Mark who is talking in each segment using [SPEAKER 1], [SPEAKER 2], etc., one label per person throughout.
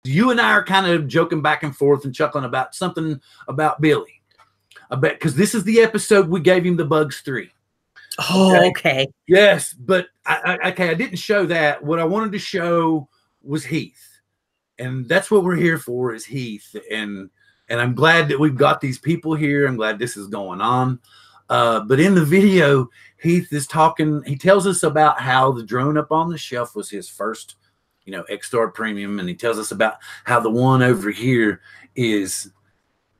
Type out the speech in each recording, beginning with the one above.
[SPEAKER 1] you and I are kind of joking back and forth and chuckling about something about Billy. I bet because this is the episode we gave him the Bugs 3.
[SPEAKER 2] Oh, okay.
[SPEAKER 1] Yes, but I didn't show that. What I wanted to show was Heath, and that's what we're here for is Heath. And I'm glad that we've got these people here. I'm glad this is going on. But in the video, Heath is talking. He tells us about how the drone up on the shelf was his first, X-Star Premium, and he tells us about how the one over here is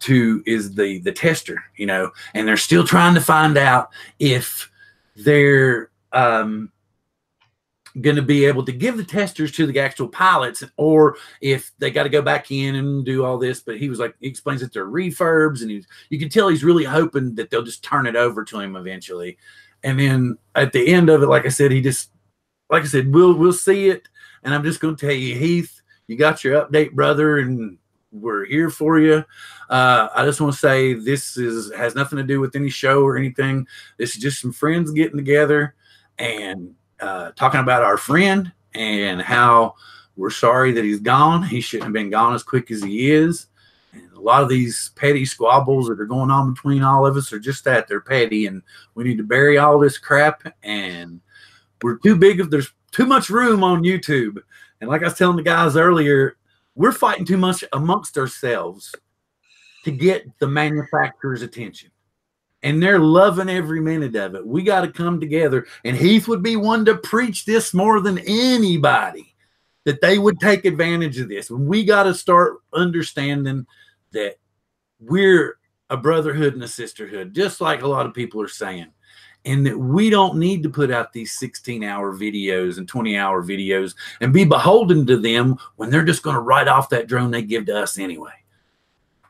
[SPEAKER 1] the tester, and they're still trying to find out if they're going to be able to give the testers to the actual pilots, or if they got to go back in and do all this. But he explains that they're refurbs, and you can tell he's really hoping that they'll just turn it over to him eventually. And then at the end of it, like I said, we'll see it. And I'm just going to tell you, Heath, you got your update, brother, and we're here for you. I just want to say this has nothing to do with any show or anything. This is just some friends getting together and talking about our friend and how we're sorry that he's gone. He shouldn't have been gone as quick as he is. And a lot of these petty squabbles that are going on between all of us are just that. They're petty, and we need to bury all this crap. And we're too big. There's too much room on YouTube. And like I was telling the guys earlier, we're fighting too much amongst ourselves to get the manufacturer's attention. And they're loving every minute of it. We got to come together. And Heath would be one to preach this more than anybody, that they would take advantage of this. And we got to start understanding that we're a brotherhood and a sisterhood, just like a lot of people are saying. And that we don't need to put out these 16-hour videos and 20-hour videos and be beholden to them when they're just going to write off that drone they give to us anyway.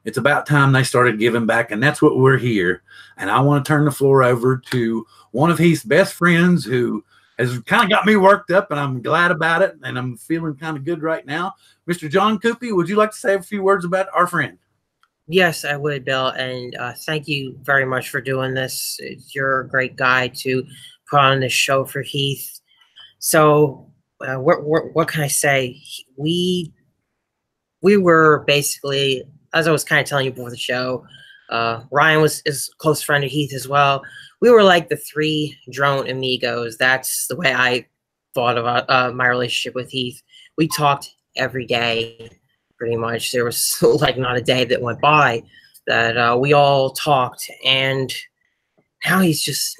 [SPEAKER 1] It's about time they started giving back, and that's what we're here. And I want to turn the floor over to one of Heath's best friends who has kind of got me worked up, and I'm glad about it, and I'm feeling kind of good right now. Mr. John Coopy, would you like to say a few words about our friend?
[SPEAKER 2] Yes, I would, Bill, and thank you very much for doing this. You're a great guy to put on this show for Heath. So what can I say? We were basically, as I was kind of telling you before the show, Ryan is a close friend of Heath as well. We were like the 3 drone amigos. That's the way I thought about my relationship with Heath. We talked every day. Pretty much, there was like not a day that went by that we all talked. And now he's just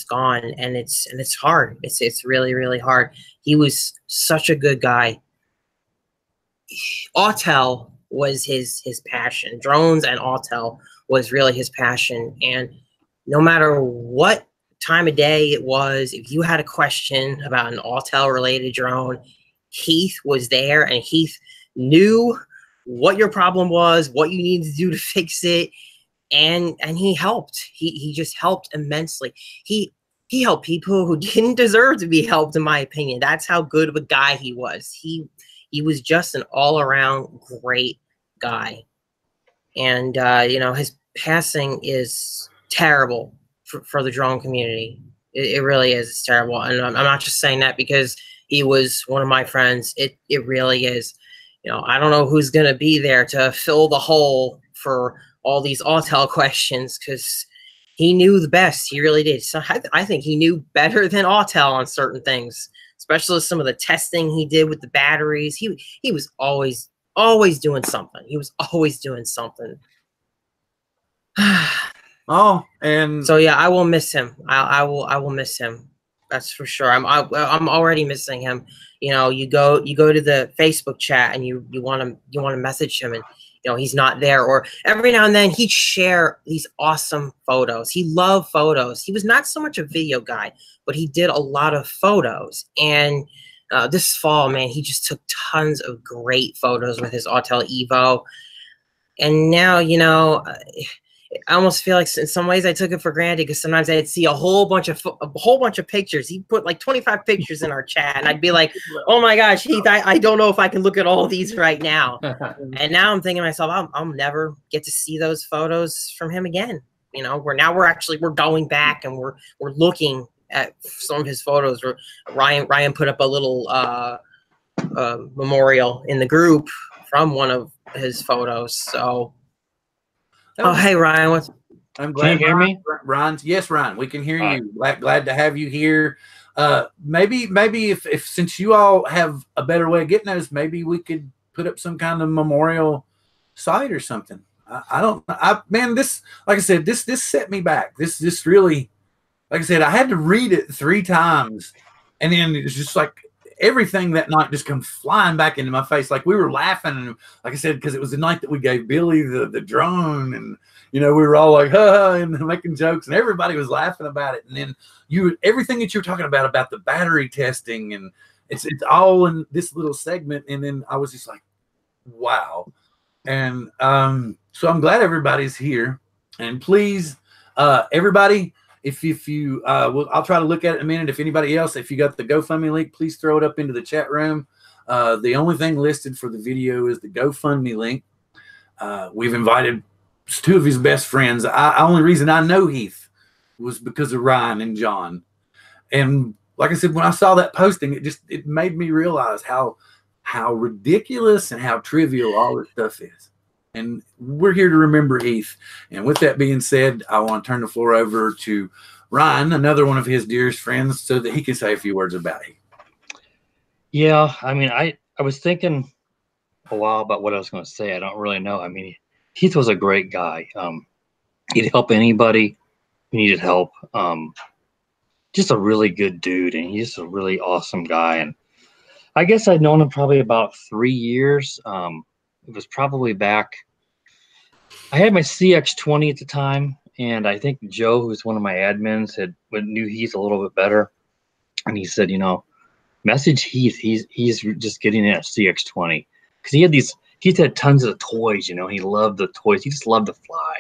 [SPEAKER 2] gone, and it's hard. It's really, really hard. He was such a good guy. Autel was his passion. Drones and Autel was really his passion. And no matter what time of day it was, if you had a question about an Autel related drone, Heath was there, and Heath knew what your problem was, what you needed to do to fix it, and he helped. He just helped immensely. He helped people who didn't deserve to be helped, in my opinion. That's how good of a guy he was. He was just an all-around great guy. And his passing is terrible for the drone community. It really is. It's terrible. And I'm not just saying that because he was one of my friends. It really is. I don't know who's going to be there to fill the hole for all these Autel questions, because he knew the best. He really did. So I think he knew better than Autel on certain things, especially some of the testing he did with the batteries. He was always doing something. He was always doing something.
[SPEAKER 1] Oh, and
[SPEAKER 2] so yeah, I will miss him. I will miss him. That's for sure. I'm already missing him. You go to the Facebook chat and you want to message him, and he's not there. Or every now and then he'd share these awesome photos. He loved photos. He was not so much a video guy, but he did a lot of photos. And this fall, man, he just took tons of great photos with his Autel Evo. And now, I almost feel like in some ways I took it for granted, because sometimes I'd see a whole bunch of pictures. He put like 25 pictures in our chat, and I'd be like, "Oh my gosh, Heath, I don't know if I can look at all these right now." And now I'm thinking to myself, I'll never get to see those photos from him again. We're going back and we're looking at some of his photos. Ryan put up a little memorial in the group from one of his photos. So,
[SPEAKER 1] That was-
[SPEAKER 2] hey Ryan, what's
[SPEAKER 1] I'm glad.
[SPEAKER 3] Can you hear me?
[SPEAKER 1] Ryan? Yes, Ryan, we can hear
[SPEAKER 3] All
[SPEAKER 1] you. Glad to have you here. Maybe if since you all have a better way of getting us, maybe we could put up some kind of memorial site or something. I don't. Man, this, like I said, this set me back. This really, like I said, I had to read it 3 times, and then it's just like everything that night just come flying back into my face. Like we were laughing, and like I said, because it was the night that we gave Billy the drone, and we were all like, ha, and making jokes, and everybody was laughing about it. And then everything that you were talking about the battery testing, and it's all in this little segment. And then I was just like, wow. And so I'm glad everybody's here. And please, everybody, if you I'll try to look at it in a minute. If anybody else, if you got the GoFundMe link, please throw it up into the chat room. The only thing listed for the video is the GoFundMe link. We've invited 2 of his best friends. Only reason I know Heath was because of Ryan and John. And like I said, when I saw that posting, it made me realize how ridiculous and how trivial all this stuff is. And we're here to remember Heath. And with that being said, I want to turn the floor over to Ryan, another one of his dearest friends, so that he can say a few words about Heath.
[SPEAKER 3] Yeah, I mean, I was thinking a while about what I was going to say. I don't really know. I mean, Heath was a great guy. He'd help anybody who needed help. Just a really good dude, and he's just a really awesome guy. And I guess I'd known him probably about 3 years. It was probably back. I had my CX-20 at the time, and I think Joe, who's one of my admins, knew Heath a little bit better, and he said, message Heath. He's just getting that CX-20 because Heath had tons of toys. He loved the toys. He just loved to fly.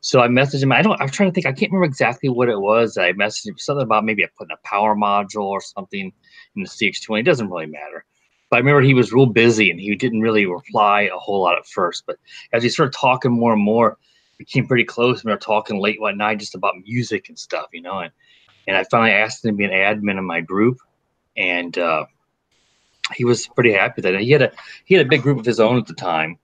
[SPEAKER 3] So I messaged him. I'm trying to think. I can't remember exactly what it was. I messaged him something about maybe I put in a power module or something in the CX-20. It doesn't really matter. But I remember he was real busy and he didn't really reply a whole lot at first. But as we started talking more and more, we became pretty close. We were talking late one night just about music and stuff, And I finally asked him to be an admin in my group, and he was pretty happy with that. He had a big group of his own at the time.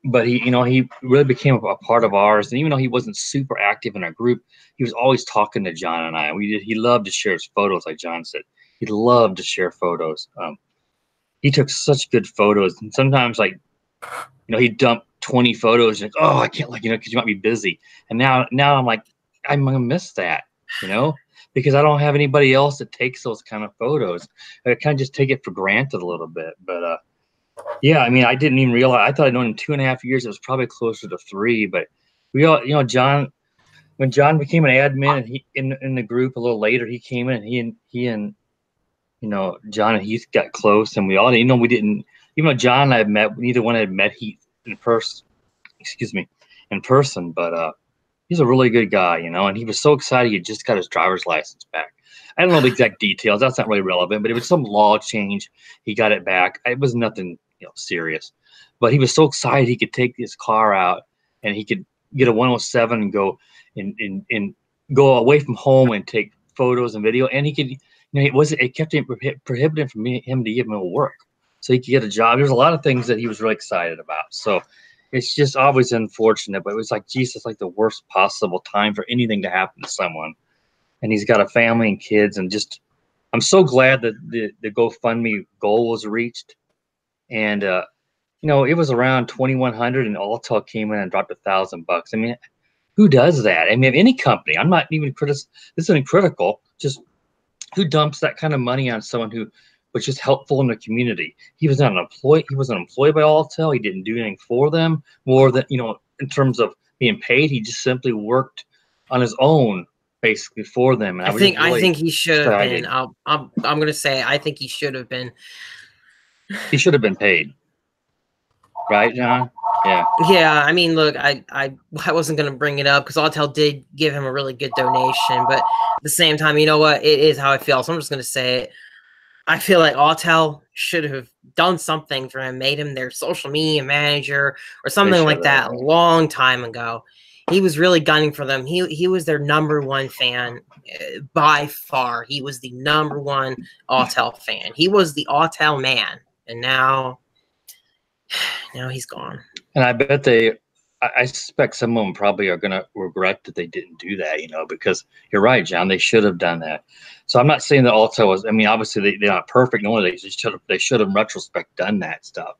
[SPEAKER 3] But he really became a part of ours. And even though he wasn't super active in our group, he was always talking to John and I. He loved to share his photos, like John said. He loved to share photos. He took such good photos. And sometimes, he'd dump 20 photos. And I can't, because you might be busy. And now I'm like, I'm going to miss that, because I don't have anybody else that takes those kind of photos. I kind of just take it for granted a little bit. But, yeah, I mean, I didn't even realize. I thought I'd known him 2.5 years. It was probably closer to 3. But we all, John, when John became an admin and he in the group a little later, he came in. And he and John and Heath got close, and we all, we didn't. Even though John and I had met, neither one had met Heath in person. In person. But he's a really good guy, And he was so excited he had just got his driver's license back. I don't know the exact details. That's not really relevant. But it was some law change. He got it back. It was nothing serious, but he was so excited he could take his car out and he could get a 107 and go and go away from home and take photos and video. And he could, it kept him prohibited from him to give him a work, so he could get a job. There's a lot of things that he was really excited about. So it's just always unfortunate, but it was like, Jesus, like the worst possible time for anything to happen to someone. And he's got a family and kids, and I'm so glad that the GoFundMe goal was reached. And it was around 2,100, and Alltel came in and dropped $1,000. I mean, who does that? I mean, if any company, I'm not even this isn't critical. Just who dumps that kind of money on someone who was just helpful in the community? He was not an employee. He wasn't employed by Alltel. He didn't do anything for them more than in terms of being paid. He just simply worked on his own, basically, for them. And
[SPEAKER 2] I think he should have been. I'm going to say I think he should have been.
[SPEAKER 3] He should have been paid, right, John? Yeah.
[SPEAKER 2] Yeah. I mean, look, I wasn't going to bring it up because Alltel did give him a really good donation, but at the same time, you know what? It is how I feel. So I'm just going to say it. I feel like Alltel should have done something for him, made him their social media manager or something like that a long time ago. He was really gunning for them. He was their #1 fan by far. He was the #1 Alltel fan. He was the Alltel man. And now Now he's gone.
[SPEAKER 3] And I bet I suspect some of them probably are going to regret that they didn't do that, you know, because you're right, John, they should have done that. So I'm not saying that Alto was, I mean, obviously they're not perfect. No, they should have in retrospect done that stuff.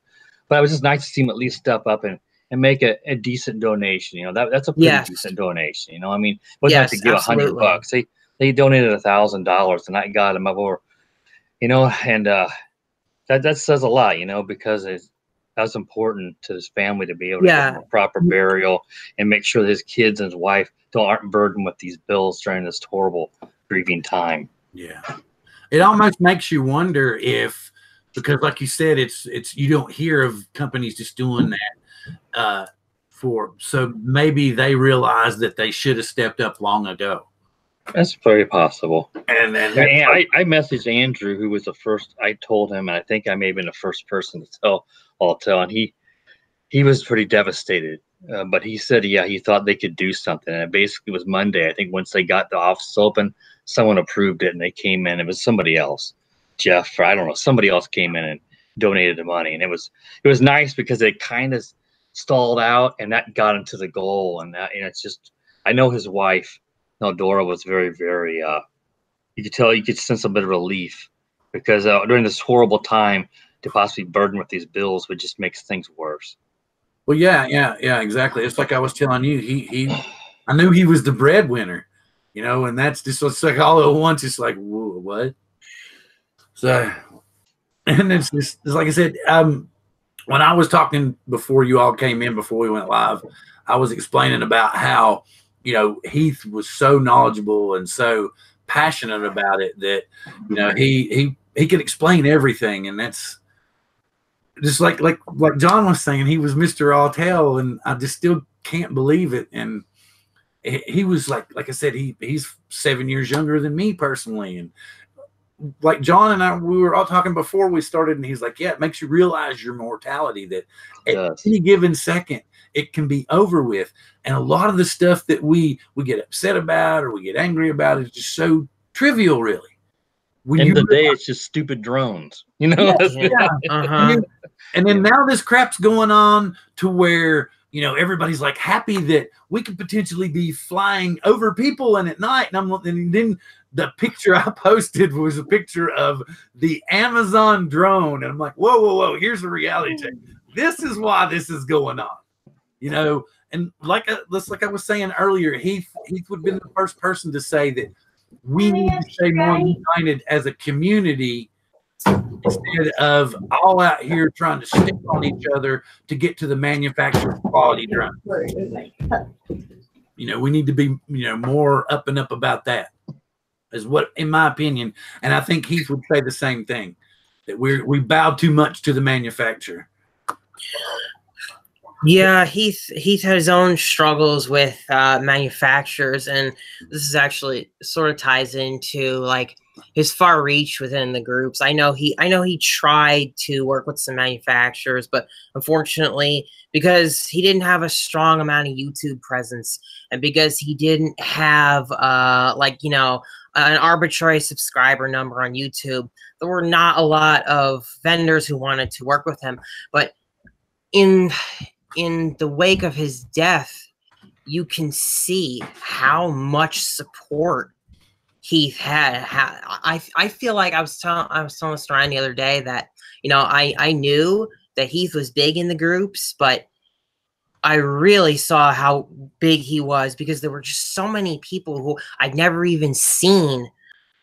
[SPEAKER 3] But it was just nice to see them at least step up and make a decent donation. You know, that's a pretty decent donation. You know, I mean, wasn't have to give $100. They donated $1,000 and that got them up over, you know, and that says a lot, you know, because that's important to his family to be able to get a proper burial and make sure that his kids and his wife aren't burdened with these bills during this horrible grieving time.
[SPEAKER 1] Yeah, it almost makes you wonder if, because like you said, it's you don't hear of companies just doing that so maybe they realized that they should have stepped up long ago.
[SPEAKER 3] That's very possible.
[SPEAKER 1] And
[SPEAKER 3] I messaged Andrew, who was the first. I told him, and I think I may have been the first person to tell Altel, and he was pretty devastated. But he said, he thought they could do something. And it basically was Monday. I think once they got the office open, someone approved it, and they came in. It was somebody else, Jeff, or I don't know. Somebody else came in and donated the money, and it was nice because it kind of stalled out, and that got him to the goal. And that, it's just, I know his wife, Dora, was very, very. You could sense a bit of relief because during this horrible time, to possibly burden with these bills would just makes things worse.
[SPEAKER 1] Well, yeah, exactly. It's like I was telling you, I knew he was the breadwinner, you know, and that's just it's like all at once. It's like, whoa, what? So, and it's like I said, when I was talking before you all came in, before we went live, I was explaining about how, you know, Heath was so knowledgeable and so passionate about it that, you know, he could explain everything, and that's just like John was saying, he was Mr. Altel, and I just still can't believe it. And he was like I said, he's 7 years younger than me personally, and like John and I, we were all talking before we started, and he's like, yeah, it makes you realize your mortality, that at any given second it can be over with. And a lot of the stuff that we get upset about or we get angry about is just so trivial, really.
[SPEAKER 3] End of the day, it's just stupid drones, you know.
[SPEAKER 1] And then now this crap's going on to where, you know, everybody's like happy that we could potentially be flying over people and at night. And then the picture I posted was a picture of the Amazon drone, and I'm like, whoa! Here's the reality check. This is why this is going on, you know. And like I was saying earlier, Heath would have been the first person to say that we need to stay more united as a community instead of all out here trying to stick on each other to get to the manufactured quality drone. You know, we need to be, you know, more up and up about that, is what, in my opinion. And I think Heath would say the same thing, that we bow too much to the manufacturer.
[SPEAKER 2] Yeah, Heath had his own struggles with manufacturers, and this is actually sort of ties into like his far reach within the groups. I know he tried to work with some manufacturers, but unfortunately, because he didn't have a strong amount of YouTube presence, and because he didn't have like, you know, an arbitrary subscriber number on YouTube, there were not a lot of vendors who wanted to work with him. But in the wake of his death, you can see how much support Heath had. I feel like I was telling this Ryan the other day that, you know, I knew that Heath was big in the groups, but I really saw how big he was because there were just so many people who I'd never even seen,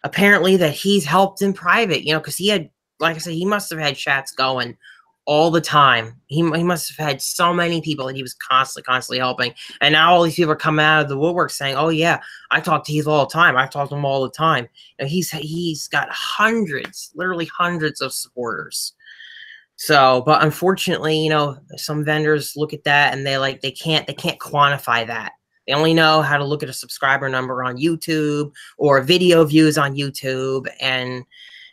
[SPEAKER 2] apparently, that he's helped in private, you know, because he had, like I said, he must have had chats going all the time. He must have had so many people that he was constantly helping. And now all these people are coming out of the woodwork saying, oh yeah, I talk to Heath all the time. I talk to him all the time. And he's got literally hundreds of supporters. So, but unfortunately, you know, some vendors look at that and they can't quantify that. They only know how to look at a subscriber number on YouTube or video views on YouTube. And,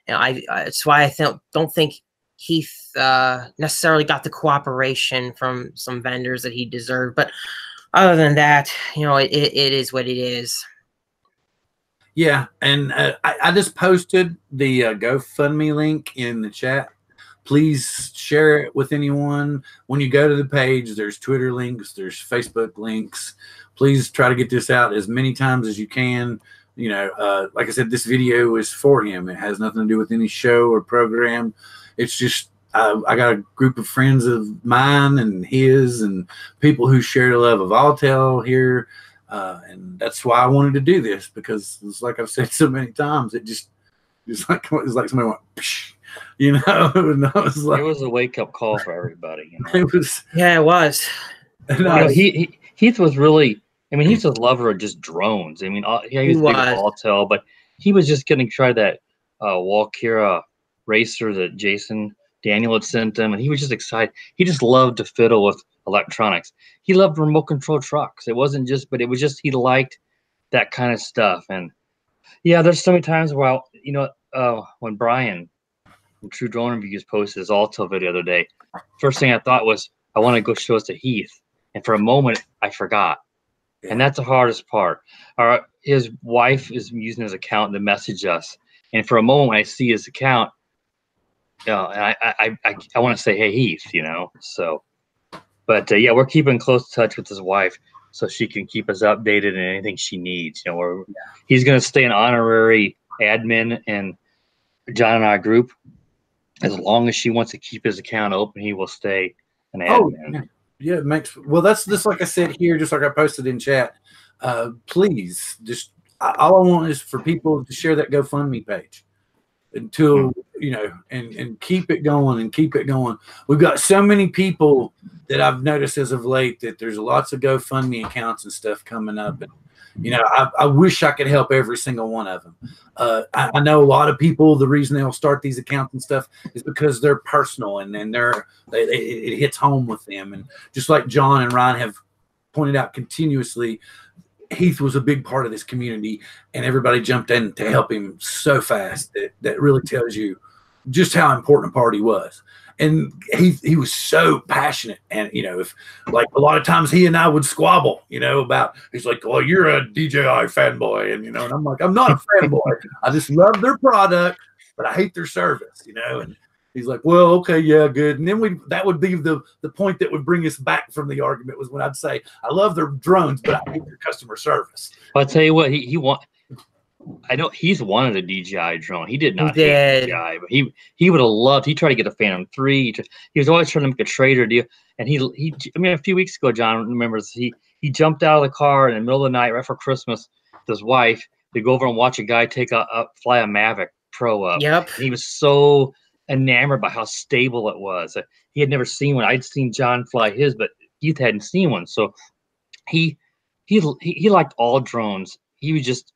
[SPEAKER 2] you know, that's why I don't think Heath necessarily got the cooperation from some vendors that he deserved. But other than that, you know, it is what it is.
[SPEAKER 1] Yeah, and I just posted the GoFundMe link in the chat. Please share it with anyone. When you go to the page, there's Twitter links, there's Facebook links. Please try to get this out as many times as you can. You know, like I said, this video is for him. It has nothing to do with any show or program. It's just I got a group of friends of mine and his and people who share the love of Alltel here. And that's why I wanted to do this, because it's like I've said so many times, it's like somebody went, psh, you know, and I was like,
[SPEAKER 3] it was a wake up call for everybody. You know?
[SPEAKER 1] It was,
[SPEAKER 2] yeah, it was.
[SPEAKER 1] And
[SPEAKER 3] you know, Heath was really, I mean, he's a lover of just drones. I mean, yeah, he was big on Alltel, but he was just going to try that Walkera racer that Jason Daniel had sent him, and he was just excited. He just loved to fiddle with electronics. He loved remote control trucks. It wasn't just, but it was just he liked that kind of stuff. And yeah, there's so many times where, you know, when Brian from True Drone Reviews posted his Alltel video the other day, first thing I thought was, I want to go show us to Heath. And for a moment, I forgot. Yeah. And that's the hardest part. His wife is using his account to message us. And for a moment, when I see his account, and I want to say, hey, Heath, you know. So, but yeah, we're keeping close touch with his wife so she can keep us updated in anything she needs. You know, he's going to stay an honorary admin in John and our group. As long as she wants to keep his account open, he will stay an admin.
[SPEAKER 1] Yeah, it makes, well, that's just like I said here, just like I posted in chat. Please, just all I want is for people to share that GoFundMe page until, you know, and keep it going and keep it going. We've got so many people that I've noticed as of late that there's lots of GoFundMe accounts and stuff coming up. And, you know, I wish I could help every single one of them. I know a lot of people, the reason they'll start these accounts and stuff is because they're personal and it hits home with them. And just like John and Ryan have pointed out continuously, Heath was a big part of this community, and everybody jumped in to help him so fast that really tells you just how important a part he was. And he was so passionate. And, you know, if like a lot of times he and I would squabble, you know, about, he's like, well, you're a DJI fanboy. And, you know, and I'm like, I'm not a fanboy. I just love their product, but I hate their service, you know. And he's like, well, okay, yeah, good. And then that would be the point that would bring us back from the argument, was when I'd say, I love their drones, but I hate their customer service.
[SPEAKER 3] I'll tell you what, I know Heath wanted a DJI drone. He did not hate DJI, but he would have loved. He tried to get a Phantom 3. He was always trying to make a trader deal. And I mean, a few weeks ago, John remembers he jumped out of the car in the middle of the night right for Christmas with his wife to go over and watch a guy fly a Mavic Pro up.
[SPEAKER 2] Yep.
[SPEAKER 3] And he was so enamored by how stable it was. He had never seen one. I'd seen John fly his, but Heath hadn't seen one. So he liked all drones. He was just,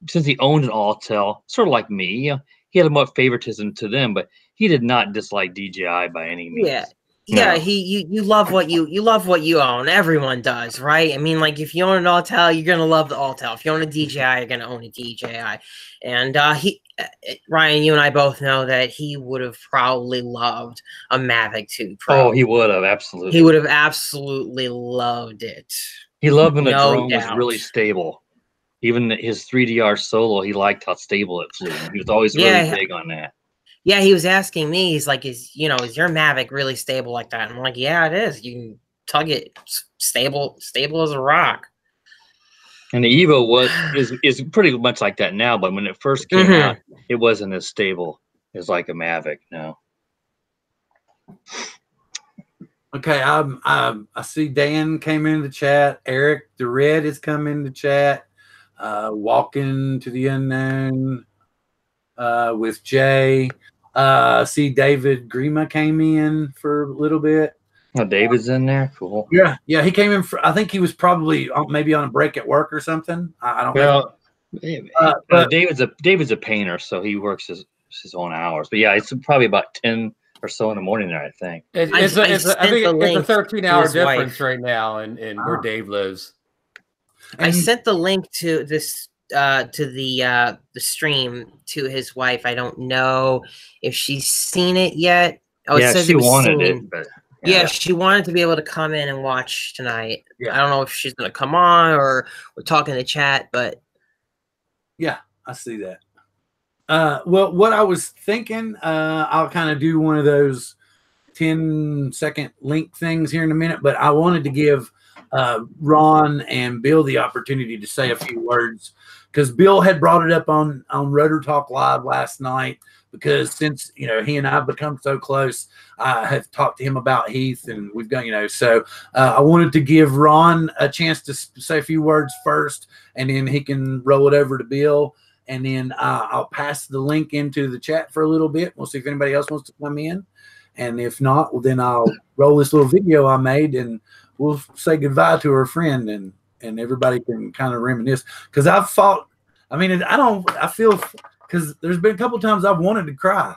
[SPEAKER 3] since he owned an Alltel, sort of like me, you know, he had a more favoritism to them, but he did not dislike DJI by any means.
[SPEAKER 2] Yeah. Yeah, no. You love what you own. Everyone does, right? I mean, like, if you own an Alltel, you're gonna love the Alltel. If you own a DJI, you're gonna own a DJI. And Ryan, you and I both know that he would have probably loved a Mavic 2 Pro.
[SPEAKER 3] Oh, he would have, absolutely.
[SPEAKER 2] He would have absolutely loved it.
[SPEAKER 3] He loved when the drone was really stable. Even his 3DR Solo, he liked how stable it flew. He was always really big on that.
[SPEAKER 2] Yeah, he was asking me, he's like, is your Mavic really stable like that? And I'm like, yeah, it is. You can tug it, stable as a rock.
[SPEAKER 3] And the Evo is pretty much like that now, but when it first came out, it wasn't as stable as like a Mavic now.
[SPEAKER 1] Okay, I see Dan came into the chat. Eric the Red has come into chat. Walking to the Unknown with Jay. See David Grima came in for a little bit.
[SPEAKER 3] Oh, David's in there? Cool.
[SPEAKER 1] Yeah, he came in I think he was probably maybe on a break at work or something. I don't know.
[SPEAKER 3] But David's a painter, so he works his own hours. But yeah, it's probably about 10 or so in the morning there, I think.
[SPEAKER 4] I think it's a 13-hour difference right now in where Dave lives.
[SPEAKER 2] I sent the link to this to the stream to his wife. I don't know if she's seen it yet. Oh,
[SPEAKER 3] yeah, she wanted it, but
[SPEAKER 2] yeah, she wanted to be able to come in and watch tonight. Yeah. I don't know if she's gonna come on or we're talking to chat, but
[SPEAKER 1] yeah, I see that. Well, what I was thinking, I'll kind of do one of those 10-second link things here in a minute, but I wanted to give Ron and Bill the opportunity to say a few words, because Bill had brought it up on Rotor Talk Live last night, because since, you know, he and I have become so close, I have talked to him about Heath, and we've got, you know, so I wanted to give Ron a chance to say a few words first, and then he can roll it over to Bill, and then I'll pass the link into the chat for a little bit. We'll see if anybody else wants to come in, and if not, well, then I'll roll this little video I made, and we'll say goodbye to our friend, and everybody can kind of reminisce, because I've fought. I mean, I feel, because there's been a couple times I've wanted to cry,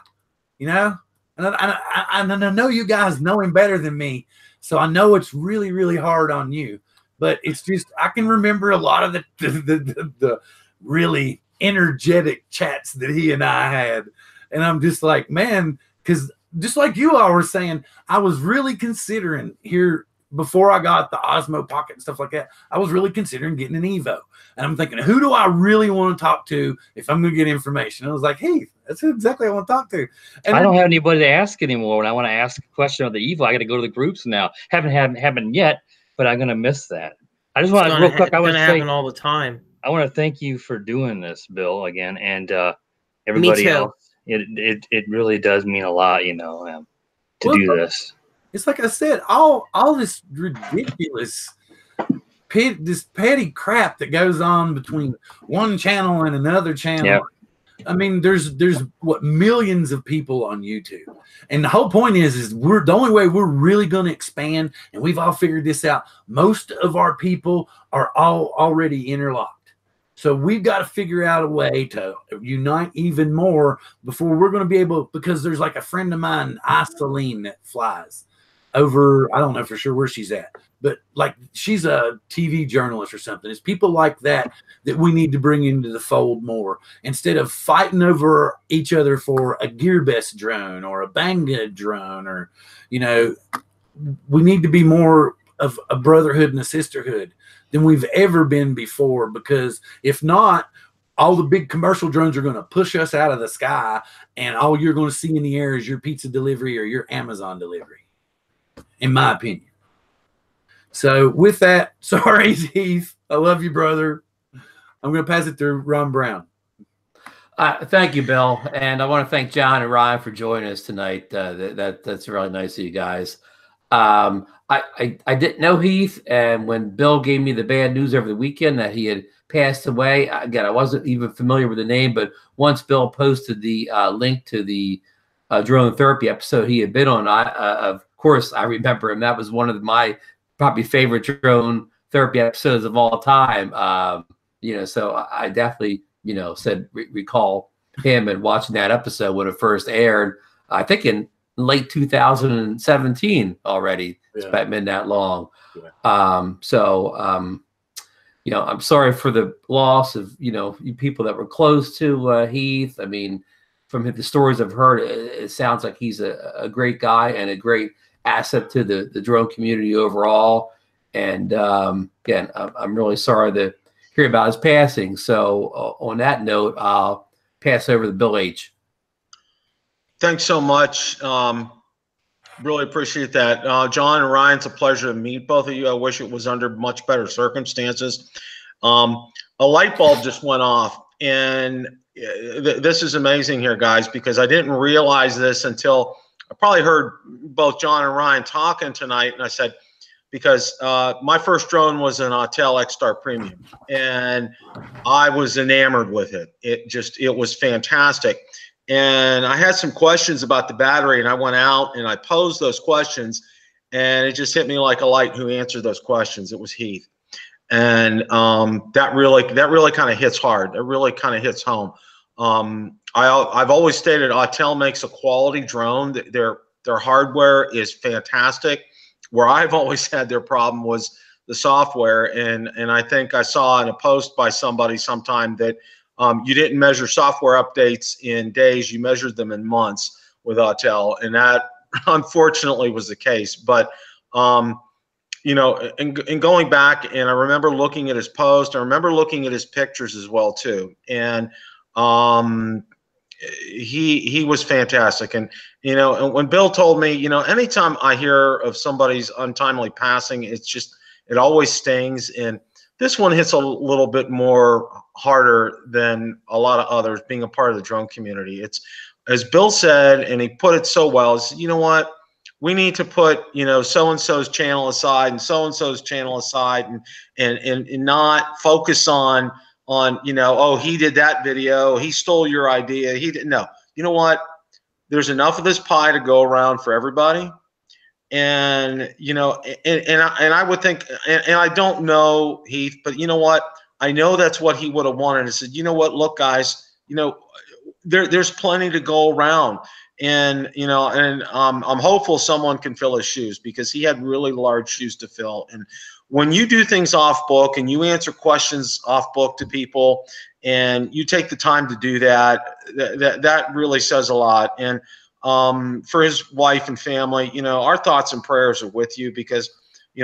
[SPEAKER 1] you know, and I know you guys know him better than me, so I know it's really, really hard on you. But it's just, I can remember a lot of the really energetic chats that he and I had, and I'm just like, man, because just like you all were saying, I was really considering here. Before I got the Osmo Pocket and stuff like that, I was really considering getting an Evo. And I'm thinking, who do I really want to talk to if I'm going to get information? And I was like, Heath, that's who exactly I want to talk to. And
[SPEAKER 3] I don't have anybody to ask anymore. When I want to ask a question of the Evo, I got to go to the groups now. Haven't yet, but I'm going to miss that. I just want to real quick. I want to say
[SPEAKER 2] happen all the time.
[SPEAKER 3] I want to thank you for doing this, Bill, again, and everybody else. It really does mean a lot, you know, to do this.
[SPEAKER 1] It's like I said, all this ridiculous, this petty crap that goes on between one channel and another channel.
[SPEAKER 3] Yep.
[SPEAKER 1] I mean, there's what, millions of people on YouTube, and the whole point is we're the only way we're really going to expand, and we've all figured this out. Most of our people are all already interlocked, so we've got to figure out a way to unite even more before we're going to be able. Because there's like a friend of mine, Iceline, that flies over, I don't know for sure where she's at, but like she's a TV journalist or something. It's people like that we need to bring into the fold more, instead of fighting over each other for a GearBest drone or a Banggood drone, or, you know, we need to be more of a brotherhood and a sisterhood than we've ever been before, because if not, all the big commercial drones are going to push us out of the sky, and all you're going to see in the air is your pizza delivery or your Amazon delivery, in my opinion. So with that, sorry, Heath, I love you, brother. I'm going to pass it to Ron Brown.
[SPEAKER 4] Thank you, Bill. And I want to thank John and Ryan for joining us tonight. That's really nice of you guys. I didn't know Heath, and when Bill gave me the bad news over the weekend that he had passed away, again, I wasn't even familiar with the name, but once Bill posted the link to the drone therapy episode he had been on, of course, I remember him. That was one of my probably favorite drone therapy episodes of all time. You know, so I definitely, you know, recall him and watching that episode when it first aired, I think in late 2017 already. Yeah. It's been that long. Yeah. You know, I'm sorry for the loss of, you know, people that were close to Heath. I mean, from the stories I've heard, it sounds like he's a great guy and a great asset to the drone community overall. And again, I'm really sorry to hear about his passing. So on that note, I'll pass over to Bill H.
[SPEAKER 5] Thanks so much. Really appreciate that. John and Ryan, it's a pleasure to meet both of you. I wish it was under much better circumstances. A light bulb just went off, and this is amazing here, guys, because I didn't realize this until I probably heard both John and Ryan talking tonight, and I said, because my first drone was an Autel X-Star Premium, and I was enamored with it. It was fantastic. And I had some questions about the battery, and I went out and I posed those questions, and it just hit me like a light who answered those questions. It was Heath. And that really kind of hits hard. It really kind of hits home. I've always stated Autel makes a quality drone. Their hardware is fantastic. Where I've always had their problem was the software, and I think I saw in a post by somebody sometime that you didn't measure software updates in days, you measured them in months with Autel, and that unfortunately was the case. But you know, and going back, and I remember looking at his post, I remember looking at his pictures as well too, and he was fantastic. And and when Bill told me, anytime I hear of somebody's untimely passing, it always stings. And this one hits a little bit more harder than a lot of others, being a part of the drone community. It's, as Bill said, and he put it so well, is, you know what, we need to put, so-and-so's channel aside and so-and-so's channel aside, and not focus on, oh, he did that video, he stole your idea, he didn't. No, you know what? There's enough of this pie to go around for everybody. And, and I would think, and I don't know Heath, but you know what? I know that's what he would have wanted. I said, you know what, look, guys, there's plenty to go around. And, I'm hopeful someone can fill his shoes, because he had really large shoes to fill. And when you do things off book and you answer questions off book to people, and you take the time to do that, that really says a lot. And for his wife and family, our thoughts and prayers are with you, because,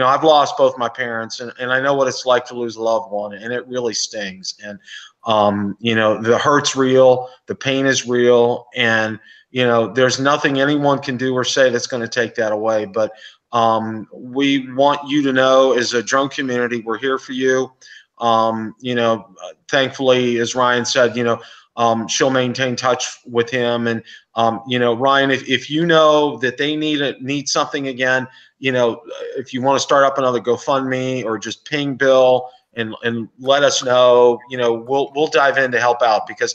[SPEAKER 5] I've lost both my parents, and I know what it's like to lose a loved one, and it really stings. And, the hurt's real, the pain is real, and, there's nothing anyone can do or say that's going to take that away. But we want you to know, as a drone community, we're here for you. Thankfully, as Ryan said, she'll maintain touch with him. And, Ryan, if you know that they need something again, if you want to start up another GoFundMe, or just ping Bill and let us know, we'll dive in to help out, because,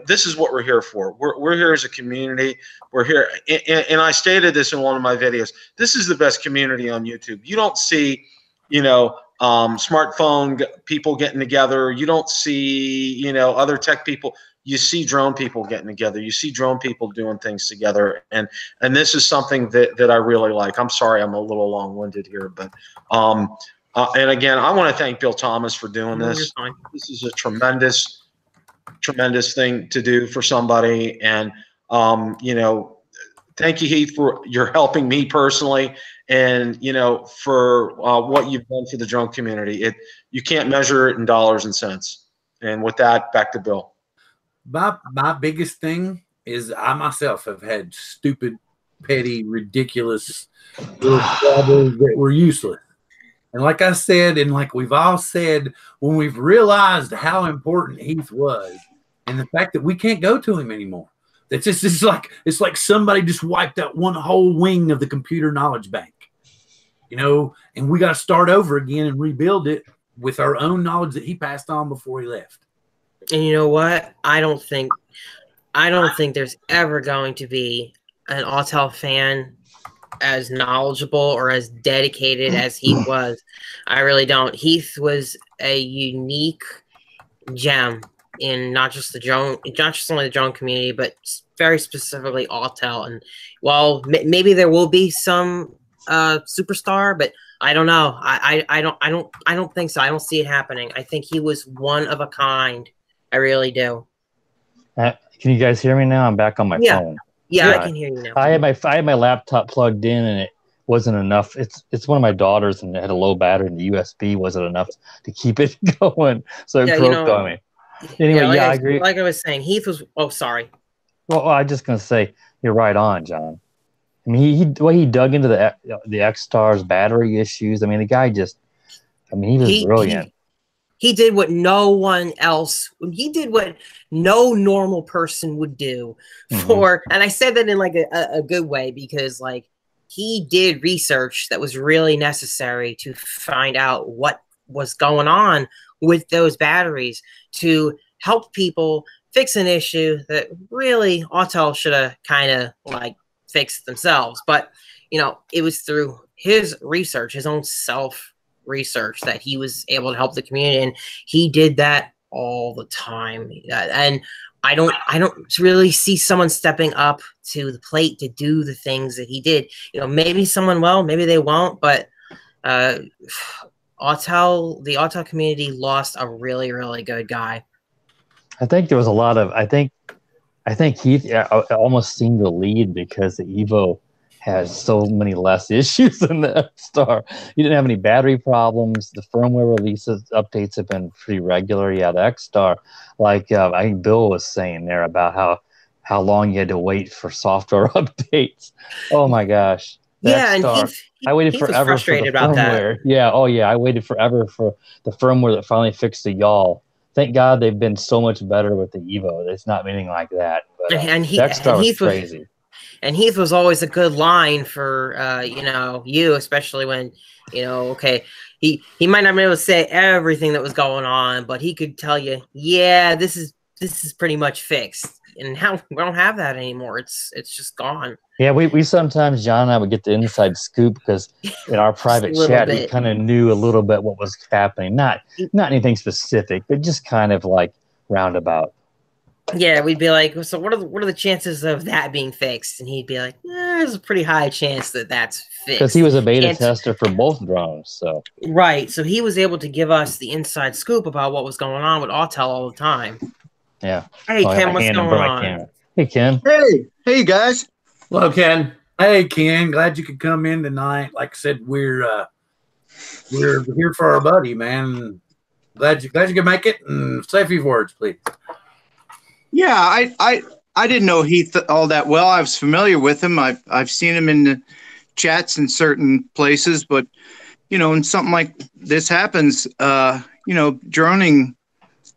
[SPEAKER 5] this is what we're here for. We're here as a community. We're here. And I stated this in one of my videos. This is the best community on YouTube. You don't see, smartphone people getting together. You don't see, other tech people. You see drone people getting together. You see drone people doing things together. And this is something that I really like. I'm sorry I'm a little long-winded here, but and again, I want to thank Bill Thomas for doing this. This is a tremendous thing to do for somebody. And thank you, Heath, for your helping me personally, and for what you've done for the drone community. You can't measure it in dollars and cents. And with that, back to Bill.
[SPEAKER 1] My biggest thing is, I myself have had stupid, petty, ridiculous little problems that were useless. And like I said, and like we've all said, when we've realized how important Heath was, and the fact that we can't go to him anymore, it's like somebody just wiped out one whole wing of the computer knowledge bank, and we got to start over again and rebuild it with our own knowledge that he passed on before he left.
[SPEAKER 2] And you know what? I don't think there's ever going to be an Autel fan as knowledgeable or as dedicated as he was. I really don't. Heath was a unique gem in not just only the drone community, but very specifically Autel. And while maybe there will be some superstar, but I don't know. I don't think so. I don't see it happening. I think he was one of a kind. I really do.
[SPEAKER 3] Can you guys hear me now? I'm back on my phone.
[SPEAKER 2] Yeah, I can hear you now.
[SPEAKER 3] I had my laptop plugged in, and it wasn't enough. It's one of my daughters, and it had a low battery, and the USB wasn't enough to keep it going, so it broke on me. Anyway, I agree.
[SPEAKER 2] Like I was saying, Heath was. Oh, sorry.
[SPEAKER 3] Well, I'm just gonna say you're right on, John. I mean, he dug into the X-Star's battery issues. I mean, the guy just. I mean, he was brilliant.
[SPEAKER 2] He did what no one else. He did what no normal person would do for. And I said that in like a good way, because like he did research that was really necessary to find out what was going on with those batteries to help people fix an issue that really Autel should have kind of like fixed themselves. But, it was through his research, his own research, that he was able to help the community, and he did that all the time. And I don't really see someone stepping up to the plate to do the things that he did. Maybe someone will, maybe they won't, but the Autel community lost a really, really good guy.
[SPEAKER 3] I think there was a lot of. I think Heath almost seemed to lead, because the Evo has so many less issues than the X-Star. You didn't have any battery problems. The firmware releases, updates have been pretty regular. Yeah, the X-Star, like I think Bill was saying there about how long you had to wait for software updates. Oh my gosh.
[SPEAKER 2] Yeah, and
[SPEAKER 3] I waited
[SPEAKER 2] Heath was
[SPEAKER 3] forever for the
[SPEAKER 2] frustrated about that.
[SPEAKER 3] firmware. Yeah, oh yeah, I waited forever for the firmware that finally fixed the yaw. Thank God they've been so much better with the Evo. It's not anything like that. But
[SPEAKER 2] And
[SPEAKER 3] Dexstar was crazy.
[SPEAKER 2] And Heath was always a good line for you, especially when, okay, he might not be able to say everything that was going on, but he could tell you, yeah, this is pretty much fixed. And how we don't have that anymore. It's just gone.
[SPEAKER 3] Yeah, we sometimes, John and I would get the inside scoop because in our private chat we kind of knew a little bit what was happening. Not anything specific, but just kind of like roundabout.
[SPEAKER 2] Yeah, we'd be like, so what are the chances of that being fixed? And he'd be like, there's a pretty high chance that that's fixed.
[SPEAKER 3] Because he was a beta tester for both drones, so
[SPEAKER 2] right. So he was able to give us the inside scoop about what was going on with Autel all the time.
[SPEAKER 3] Yeah.
[SPEAKER 2] Hey, Ken, what's going on?
[SPEAKER 3] Hey, Ken.
[SPEAKER 6] Hey, guys.
[SPEAKER 4] Hello, Ken.
[SPEAKER 1] Hey, Ken. Glad you could come in tonight. Like I said, we're here for our buddy, man. Glad you could make it. And say a few words, please.
[SPEAKER 6] Yeah, I didn't know Heath all that well. I was familiar with him. I've seen him in the chats in certain places, but when something like this happens, droning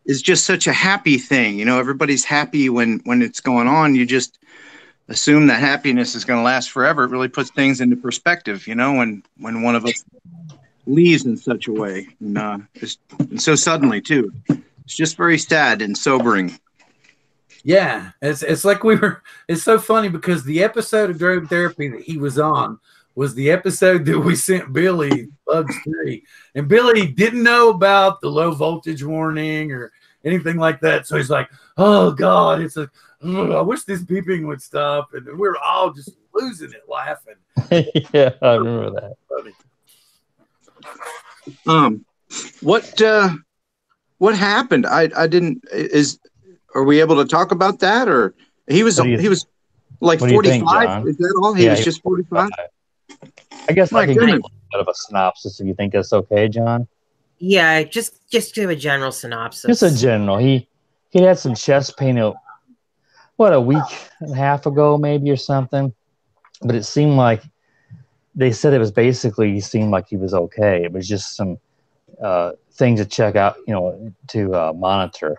[SPEAKER 6] is just such a happy thing. Everybody's happy when it's going on. You just assume that happiness is going to last forever. It really puts things into perspective, when one of us leaves in such a way, and so suddenly too. It's just very sad and sobering.
[SPEAKER 1] Yeah, it's like it's so funny because the episode of Drone Therapy that he was on was the episode that we sent Billy Bugs 3. And Billy didn't know about the low voltage warning or anything like that. So he's like, oh God, I wish this beeping would stop. And we're all just losing it laughing.
[SPEAKER 3] Yeah, I remember
[SPEAKER 6] that. What happened? I didn't are we able to talk about that? Or he was like 45? Is that all? He was just 45?
[SPEAKER 3] I guess I can give a little bit of a synopsis if you think that's okay, John.
[SPEAKER 2] Yeah, just give a general synopsis.
[SPEAKER 3] Just a general. He had some chest pain a week and a half ago, maybe, or something. But it seemed like they said it was basically he seemed like he was okay. It was just some things to check out, to monitor.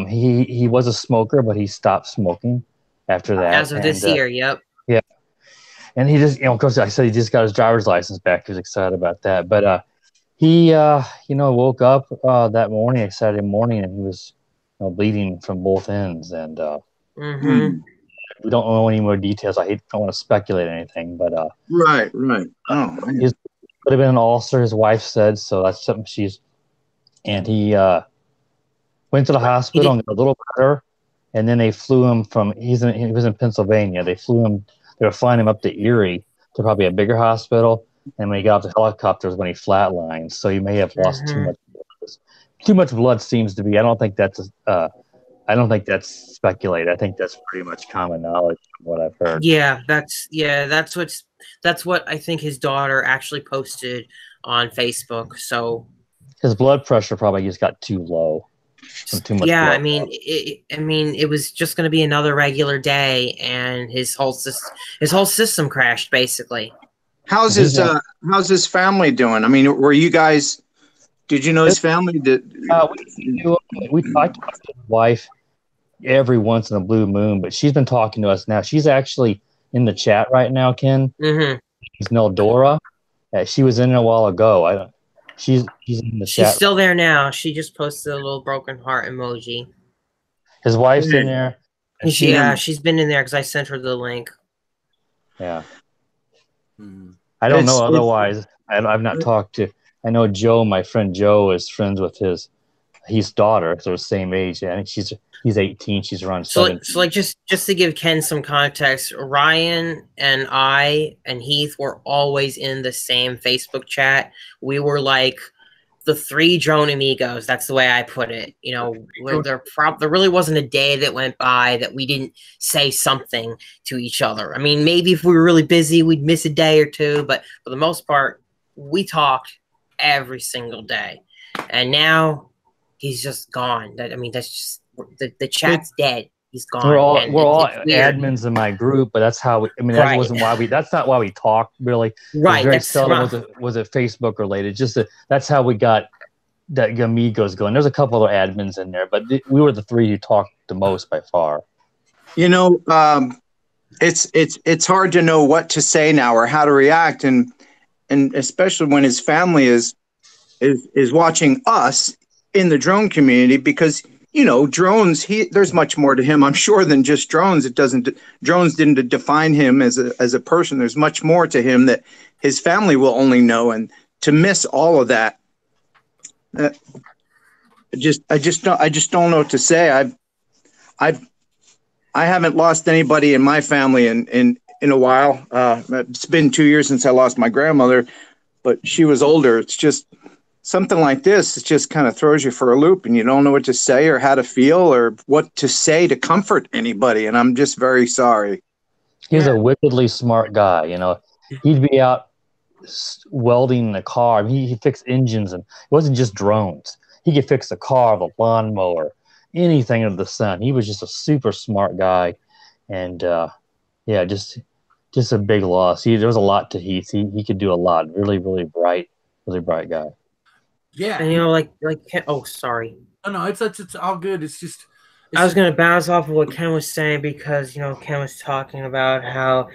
[SPEAKER 3] He was a smoker, but he stopped smoking after that.
[SPEAKER 2] As of this year, yep.
[SPEAKER 3] Yeah. And he just, of course, I said he just got his driver's license back. He was excited about that. But he, woke up that morning, Saturday morning, and he was bleeding from both ends. And we don't know any more details. I don't want to speculate anything, but
[SPEAKER 6] right. Oh,
[SPEAKER 3] it could have been an ulcer. His wife said so. That's something and he went to the hospital and got a little better, and then they flew him he was in Pennsylvania. They were flying him up to Erie to probably a bigger hospital, and when he got off the helicopters when he flatlined, so he may have lost too much blood. Too much blood seems to be. I don't think that's speculated. I think that's pretty much common knowledge from what I've heard.
[SPEAKER 2] Yeah, that's what I think his daughter actually posted on Facebook. So
[SPEAKER 3] his blood pressure probably just got too low. Too much
[SPEAKER 2] yeah,
[SPEAKER 3] blood.
[SPEAKER 2] it was just going to be another regular day, and his whole system crashed basically.
[SPEAKER 6] How's his family doing? I mean, were you guys? Did you know his family?
[SPEAKER 3] We talked to his wife every once in a blue moon, but she's been talking to us now. She's actually in the chat right now, Ken. She's Neldora. She was in a while ago. She's in the chat.
[SPEAKER 2] She's still there now. She just posted a little broken heart emoji.
[SPEAKER 3] His wife's in there.
[SPEAKER 2] She's been in there because I sent her the link.
[SPEAKER 3] Yeah. I don't know otherwise. I've not talked to. I know Joe, my friend Joe, is friends with his daughter, so the same age. I think he's 18. She's around 17.
[SPEAKER 2] So just to give Ken some context, Ryan and I and Heath were always in the same Facebook chat. We were like the three drone amigos. That's the way I put it. There really wasn't a day that went by that we didn't say something to each other. I mean, maybe if we were really busy, we'd miss a day or two, but for the most part, we talked every single day. And now he's just gone. That's just the chat's dead. he's gone.
[SPEAKER 3] We're all
[SPEAKER 2] and
[SPEAKER 3] we're
[SPEAKER 2] it's weird.
[SPEAKER 3] admins in my group, but that's how that
[SPEAKER 2] Right.
[SPEAKER 3] wasn't why we. That's not why we talked really. It was
[SPEAKER 2] Right,
[SPEAKER 3] very
[SPEAKER 2] that's
[SPEAKER 3] seldom
[SPEAKER 2] rough.
[SPEAKER 3] was it Facebook related. Just that's how we got that amigos going. There's a couple other admins in there, but we were the three who talked the most by far.
[SPEAKER 6] You know, it's hard to know what to say now or how to react, and especially when his family is watching us in the drone community, because you know, drones, there's much more to him, I'm sure, than just drones. Drones didn't define him as a person. There's much more to him that his family will only know, and to miss all of that, I just don't know what to say. I haven't lost anybody in my family in a while. It's been 2 years since I lost my grandmother, but she was older. It's just something like this. It just kind of throws you for a loop, and you don't know what to say or how to feel or what to say to comfort anybody. And I'm just very sorry.
[SPEAKER 3] He's a wickedly smart guy. You know, he'd be out welding the car. I mean, he fixed engines, and it wasn't just drones. He could fix the car, the lawnmower, anything under the sun. He was just a super smart guy, and just a big loss. There was a lot to Heath. He could do a lot. Really, really bright guy.
[SPEAKER 2] Yeah, and you know, like oh, sorry.
[SPEAKER 1] No, it's all good. It's just
[SPEAKER 2] I was gonna bounce off of what Ken was saying, because you know, Ken was talking about how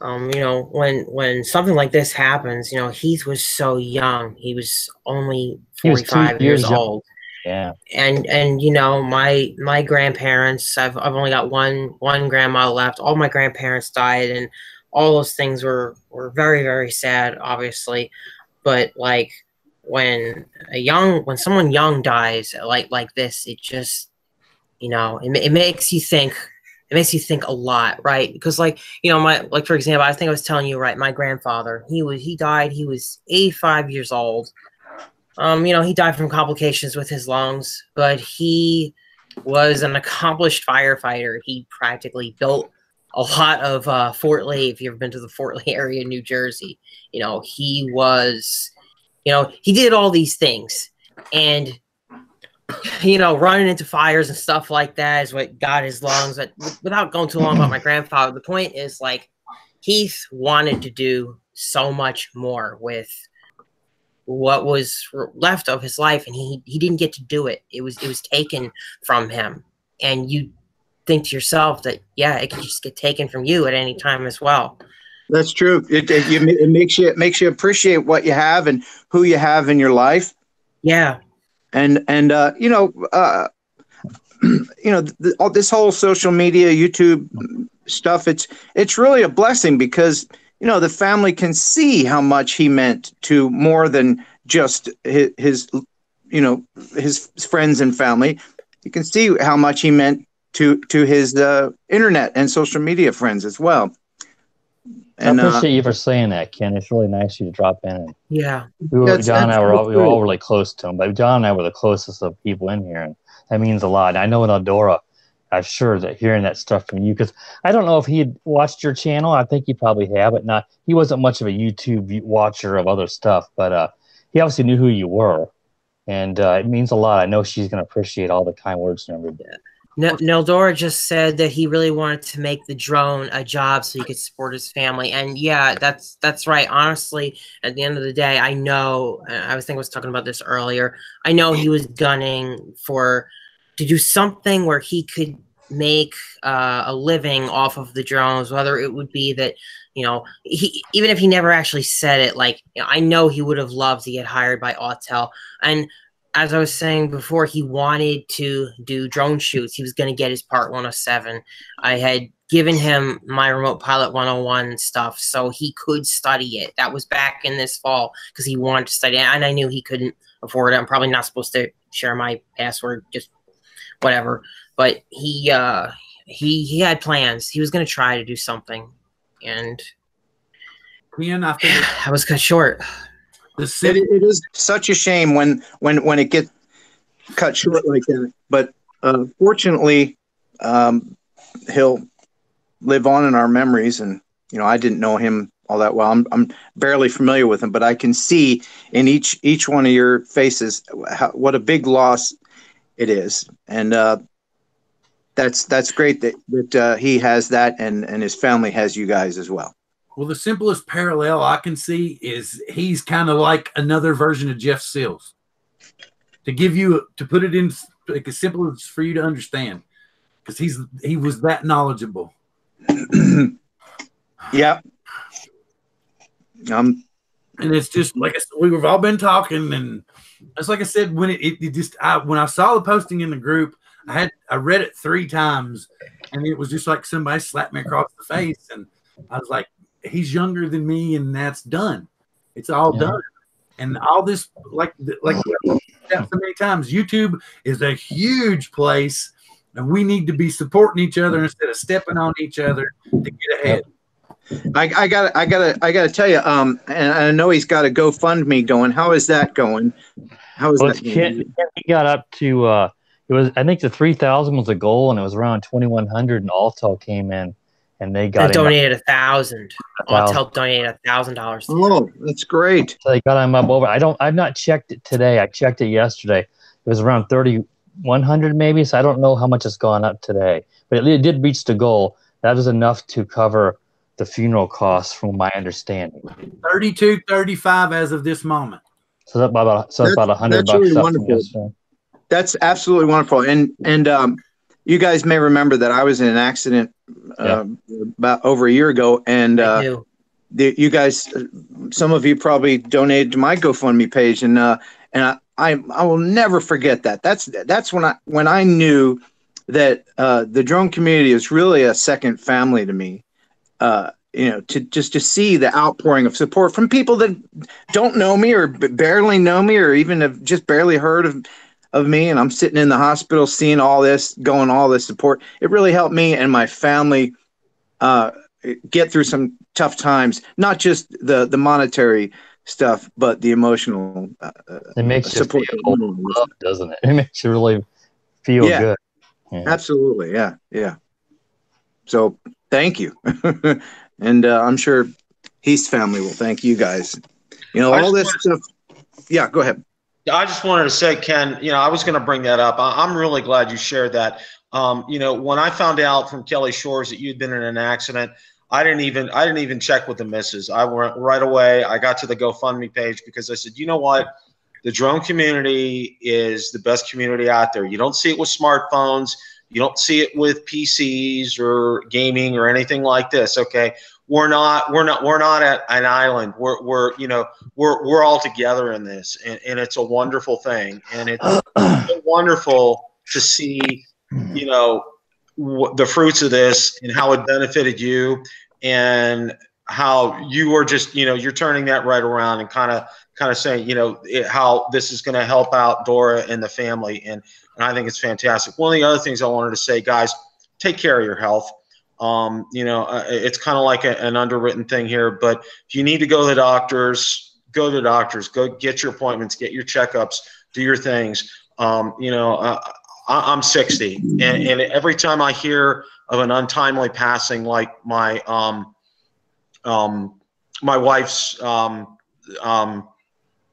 [SPEAKER 2] you know, when something like this happens, you know, Heath was so young. He was only 45 years old.
[SPEAKER 3] Yeah.
[SPEAKER 2] And you know, my grandparents, I've only got one grandma left. All my grandparents died, and all those things were very, very sad, obviously. But like when someone young dies like this, it just, you know, it makes you think. It makes you think a lot, right? Because, like, you know, for example, I think I was telling you, right, my grandfather, he died. He was 85 years old. You know, he died from complications with his lungs, but he was an accomplished firefighter. He practically built a lot of Fort Lee. If you've ever been to the Fort Lee area in New Jersey, you know, he was, you know, he did all these things, and you know, running into fires and stuff like that is what got his lungs. But without going too long about my grandfather, the point is, like, Heath wanted to do so much more with what was left of his life, and he didn't get to do it. It was taken from him, and you think to yourself that, yeah, it could just get taken from you at any time as well.
[SPEAKER 6] That's true. It makes you appreciate what you have and who you have in your life.
[SPEAKER 2] Yeah.
[SPEAKER 6] And you know, all this whole social media, YouTube stuff, it's really a blessing, because you know, the family can see how much he meant to more than just his friends and family. You can see how much he meant to his internet and social media friends as well. And
[SPEAKER 3] I appreciate you for saying that, Ken. It's really nice of you to drop in.
[SPEAKER 2] Yeah.
[SPEAKER 3] John and I were all really close to him, but John and I were the closest of people in here, and that means a lot. And I know in Eldora, I'm sure that hearing that stuff from you, because I don't know if he had watched your channel. I think he probably had, but he wasn't much of a YouTube watcher of other stuff, but he obviously knew who you were, and it means a lot. I know she's going to appreciate all the kind words and everything.
[SPEAKER 2] Neldora just said that he really wanted to make the drone a job so he could support his family. And yeah, that's right. Honestly, at the end of the day, I know, I was talking about this earlier, I know he was gunning to do something where he could make a living off of the drones, whether it would be that, you know, even if he never actually said it, like, you know, I know he would have loved to get hired by Autel. And as I was saying before, he wanted to do drone shoots. He was going to get his Part 107. I had given him my Remote Pilot 101 stuff so he could study it. That was back in this fall because he wanted to study it, and I knew he couldn't afford it. I'm probably not supposed to share my password, just whatever. But he had plans. He was going to try to do something, and I was cut short.
[SPEAKER 6] It is such a shame when it gets cut short like that. But fortunately, he'll live on in our memories. And you know, I didn't know him all that well. I'm barely familiar with him, but I can see in each one of your faces what a big loss it is. And that's great that he has that, and his family has you guys as well.
[SPEAKER 1] Well, the simplest parallel I can see is he's kind of like another version of Jeff Sills. To put it in like as simple as for you to understand, because he was that knowledgeable.
[SPEAKER 6] Yeah.
[SPEAKER 1] And it's just like I said, we've all been talking, and it's like I said, when when I saw the posting in the group, I read it 3 times, and it was just like somebody slapped me across the face, and I was like, he's younger than me, and that's done. It's all done. And all this, like so many times, YouTube is a huge place, and we need to be supporting each other instead of stepping on each other to get ahead.
[SPEAKER 6] I gotta tell you, and I know he's got a GoFundMe going. How is that going? How is that going?
[SPEAKER 3] He got up to it was, I think the 3,000 was the goal, and it was around 2,100, and Altel came in and they
[SPEAKER 2] donated $1,000. Altel donated $1,000.
[SPEAKER 6] Oh, that's great.
[SPEAKER 3] So they got him up over. I've not checked it today. I checked it yesterday. It was around 3,100 maybe. So I don't know how much it's gone up today, but it did reach the goal. That was enough to cover the funeral costs, from my understanding.
[SPEAKER 1] 32.35 as of this moment.
[SPEAKER 3] So that's about $100.
[SPEAKER 6] That's really wonderful. That's absolutely wonderful. And you guys may remember that I was in an accident about over a year ago, and you guys, some of you probably donated to my GoFundMe page, and I will never forget that. That's when I knew that the drone community is really a second family to me. To see the outpouring of support from people that don't know me or barely know me, or even have just barely heard of me, and I'm sitting in the hospital seeing all this support. It really helped me and my family get through some tough times, not just the monetary stuff, but the emotional
[SPEAKER 3] it makes
[SPEAKER 6] support.
[SPEAKER 3] You feel loved, doesn't it? It makes you really feel good.
[SPEAKER 6] Yeah. Absolutely. Yeah. So thank you. And I'm sure Heath's family will thank you guys. All this stuff. Yeah, go ahead.
[SPEAKER 5] I just wanted to say, Ken, I was going to bring that up. I'm really glad you shared that. When I found out from Kelly Shores that you'd been in an accident, I didn't even check with the missus. I went right away. I got to the GoFundMe page because I said, you know what? The drone community is the best community out there. You don't see it with smartphones. You don't see it with PCs or gaming or anything like this. Okay. We're not at an island. We're all together in this, and it's a wonderful thing. And it's so wonderful to see, the fruits of this and how it benefited you, and how you are just, you're turning that right around and kind of saying, how this is going to help out Dora and the family. And I think it's fantastic. One of the other things I wanted to say, guys, take care of your health. It's kind of like an underwritten thing here, but if you need to go to the doctors, go to the doctors, go get your appointments, get your checkups, do your things. I'm 60, and every time I hear of an untimely passing, like my wife's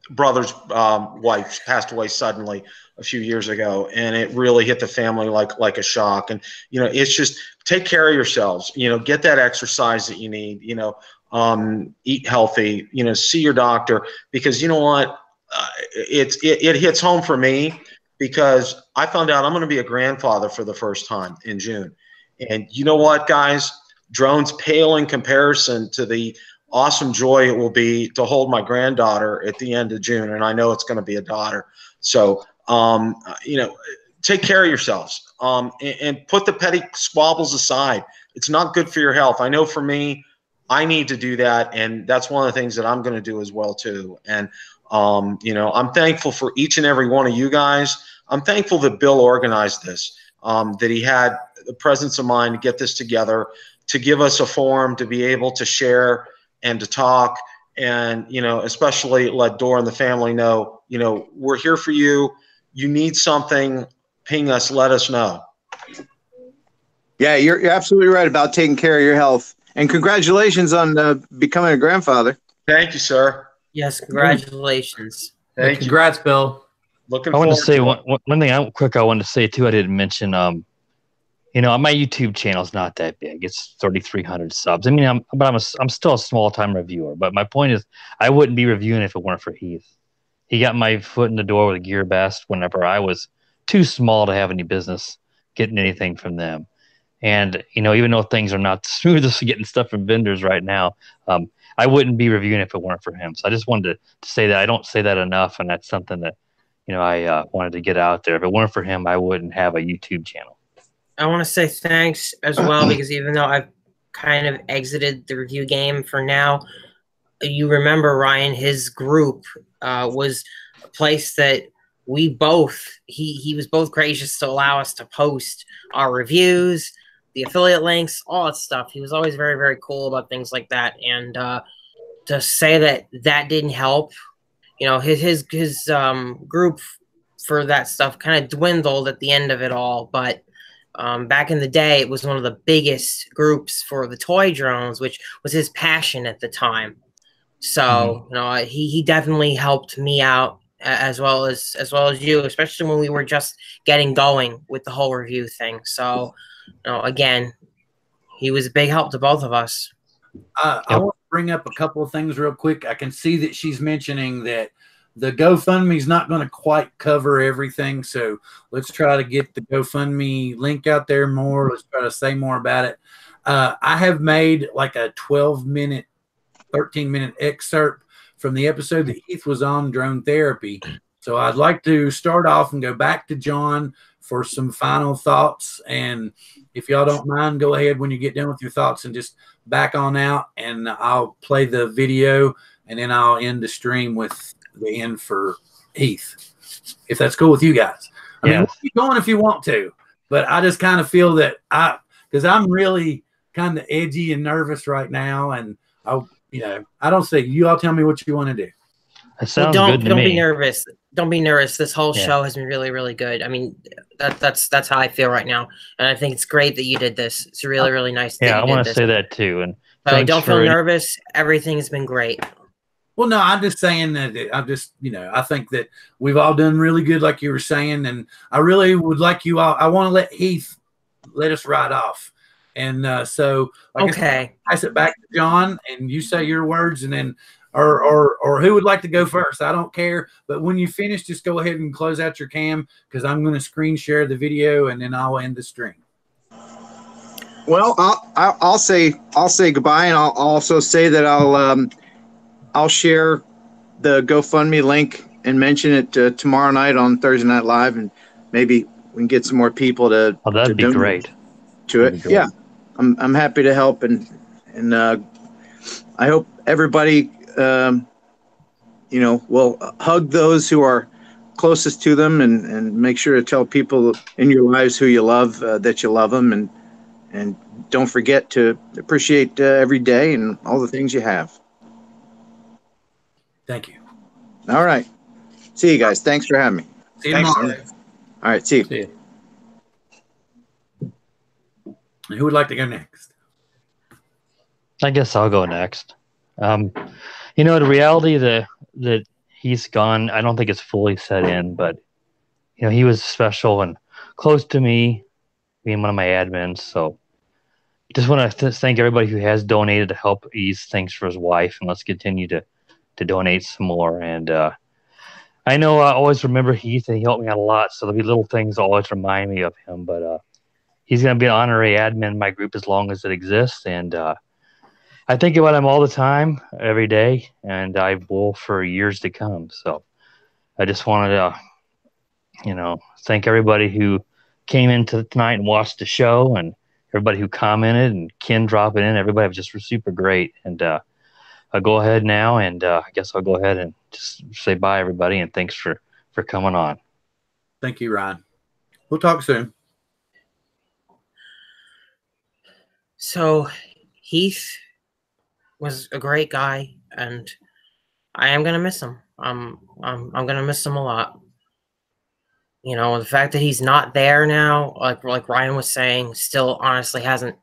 [SPEAKER 5] brother's wife passed away suddenly a few years ago, and it really hit the family like a shock. And it's just, take care of yourselves, get that exercise that you need, eat healthy, see your doctor, because you know what, it hits home for me, because I found out I'm going to be a grandfather for the first time in June. And you know what, guys, drones pale in comparison to the awesome joy it will be to hold my granddaughter at the end of June. And I know it's going to be a daughter. So, take care of yourselves, and put the petty squabbles aside. It's not good for your health. I know for me, I need to do that. And that's one of the things that I'm going to do as well too. And, I'm thankful for each and every one of you guys. I'm thankful that Bill organized this, that he had the presence of mind to get this together, to give us a forum to be able to share and to talk, and, especially let Dora and the family know, we're here for you. You need something, ping us, let us know.
[SPEAKER 6] Yeah, you're absolutely right about taking care of your health. And congratulations on becoming a grandfather.
[SPEAKER 5] Thank you, sir.
[SPEAKER 2] Yes, congratulations.
[SPEAKER 4] Congrats, Bill.
[SPEAKER 5] Looking
[SPEAKER 3] I
[SPEAKER 5] forward
[SPEAKER 3] want to say
[SPEAKER 5] to
[SPEAKER 3] one thing quick I wanted to say too. I didn't mention You know, my YouTube channel's not that big. It's 3,300 subs. I mean, I'm still a small time reviewer. But my point is, I wouldn't be reviewing if it weren't for Heath. He got my foot in the door with Gear Best whenever I was too small to have any business getting anything from them. And, you know, even though things are not smooth as getting stuff from vendors right now, I wouldn't be reviewing if it weren't for him. So I just wanted to say that. I don't say that enough, and that's something that, you know, I wanted to get out there. If it weren't for him, I wouldn't have a YouTube channel.
[SPEAKER 2] I want to say thanks as well, because even though I've kind of exited the review game for now, you remember, Ryan, his group was a place that we both, he was both gracious to allow us to post our reviews, the affiliate links, all that stuff. He was always very, very cool about things like that. And to say that didn't help, you know, his group for that stuff kind of dwindled at the end of it all. But back in the day, it was one of the biggest groups for the toy drones, which was his passion at the time. So, you know, he definitely helped me out as well as you, especially when we were just getting going with the whole review thing. So, you know, again, he was a big help to both of us.
[SPEAKER 1] I want to bring up a couple of things real quick. I can see that she's mentioning that the GoFundMe is not going to quite cover everything. So let's try to get the GoFundMe link out there more. Let's try to say more about it. I have made like a 12-minute, 13-minute excerpt from the episode that Heath was on, drone therapy. So I'd like to start off and go back to John for some final thoughts. And if y'all don't mind, go ahead when you get done with your thoughts and just back on out, and I'll play the video, and then I'll end the stream with the end for Heath, if that's cool with you guys. I mean, we'll keep going if you want to, but I just kind of feel that because I'm really kind of edgy and nervous right now, and I don't say, you all tell me what you want to do.
[SPEAKER 3] It sounds good to me.
[SPEAKER 2] Don't be nervous. Don't be nervous. This whole show has been really, really good. I mean, that's how I feel right now, and I think it's great that you did this. It's really, really nice.
[SPEAKER 3] Yeah, I want to say that too. And
[SPEAKER 2] so don't feel nervous. Everything's been great.
[SPEAKER 1] Well, no, I'm just saying that I think that we've all done really good, like you were saying, and I really would like you all. I want to let Heath let us ride off, and so like I pass it back to John, and you say your words, and then or who would like to go first? I don't care, but when you finish, just go ahead and close out your cam, because I'm going to screen share the video, and then I'll end the stream.
[SPEAKER 6] Well, I'll say goodbye, and I'll also say that I'll share the GoFundMe link and mention it tomorrow night on Thursday Night Live, and maybe we can get some more people to.
[SPEAKER 3] Oh, that'd be great.
[SPEAKER 6] To it, yeah. I'm happy to help, and I hope everybody will hug those who are closest to them, and make sure to tell people in your lives who you love that you love them, and don't forget to appreciate every day and all the things you have.
[SPEAKER 1] Thank you.
[SPEAKER 6] All right. See you guys. Thanks for having me.
[SPEAKER 1] See you tomorrow.
[SPEAKER 6] All right. See you.
[SPEAKER 3] See you.
[SPEAKER 1] Who would like to go next?
[SPEAKER 3] I guess I'll go next. The reality that he's gone, I don't think it's fully set in, but he was special and close to me, being one of my admins. So just want to thank everybody who has donated to help ease things for his wife, and let's continue to donate some more. And I know I always remember Heath, and he helped me out a lot, so there'll be little things that always remind me of him. But he's going to be an honorary admin in my group as long as it exists, and I think about him all the time, every day, and I will for years to come. So I just wanted to, thank everybody who came into tonight and watched the show, and everybody who commented, and Ken dropping in. Everybody was just super great. And I'll go ahead now, and I guess I'll go ahead and just say bye, everybody, and thanks for coming on.
[SPEAKER 1] Thank you, Ryan. We'll talk soon.
[SPEAKER 2] So Heath was a great guy, and I am gonna miss him. I'm gonna miss him a lot. The fact that he's not there now, like Ryan was saying, still honestly hasn't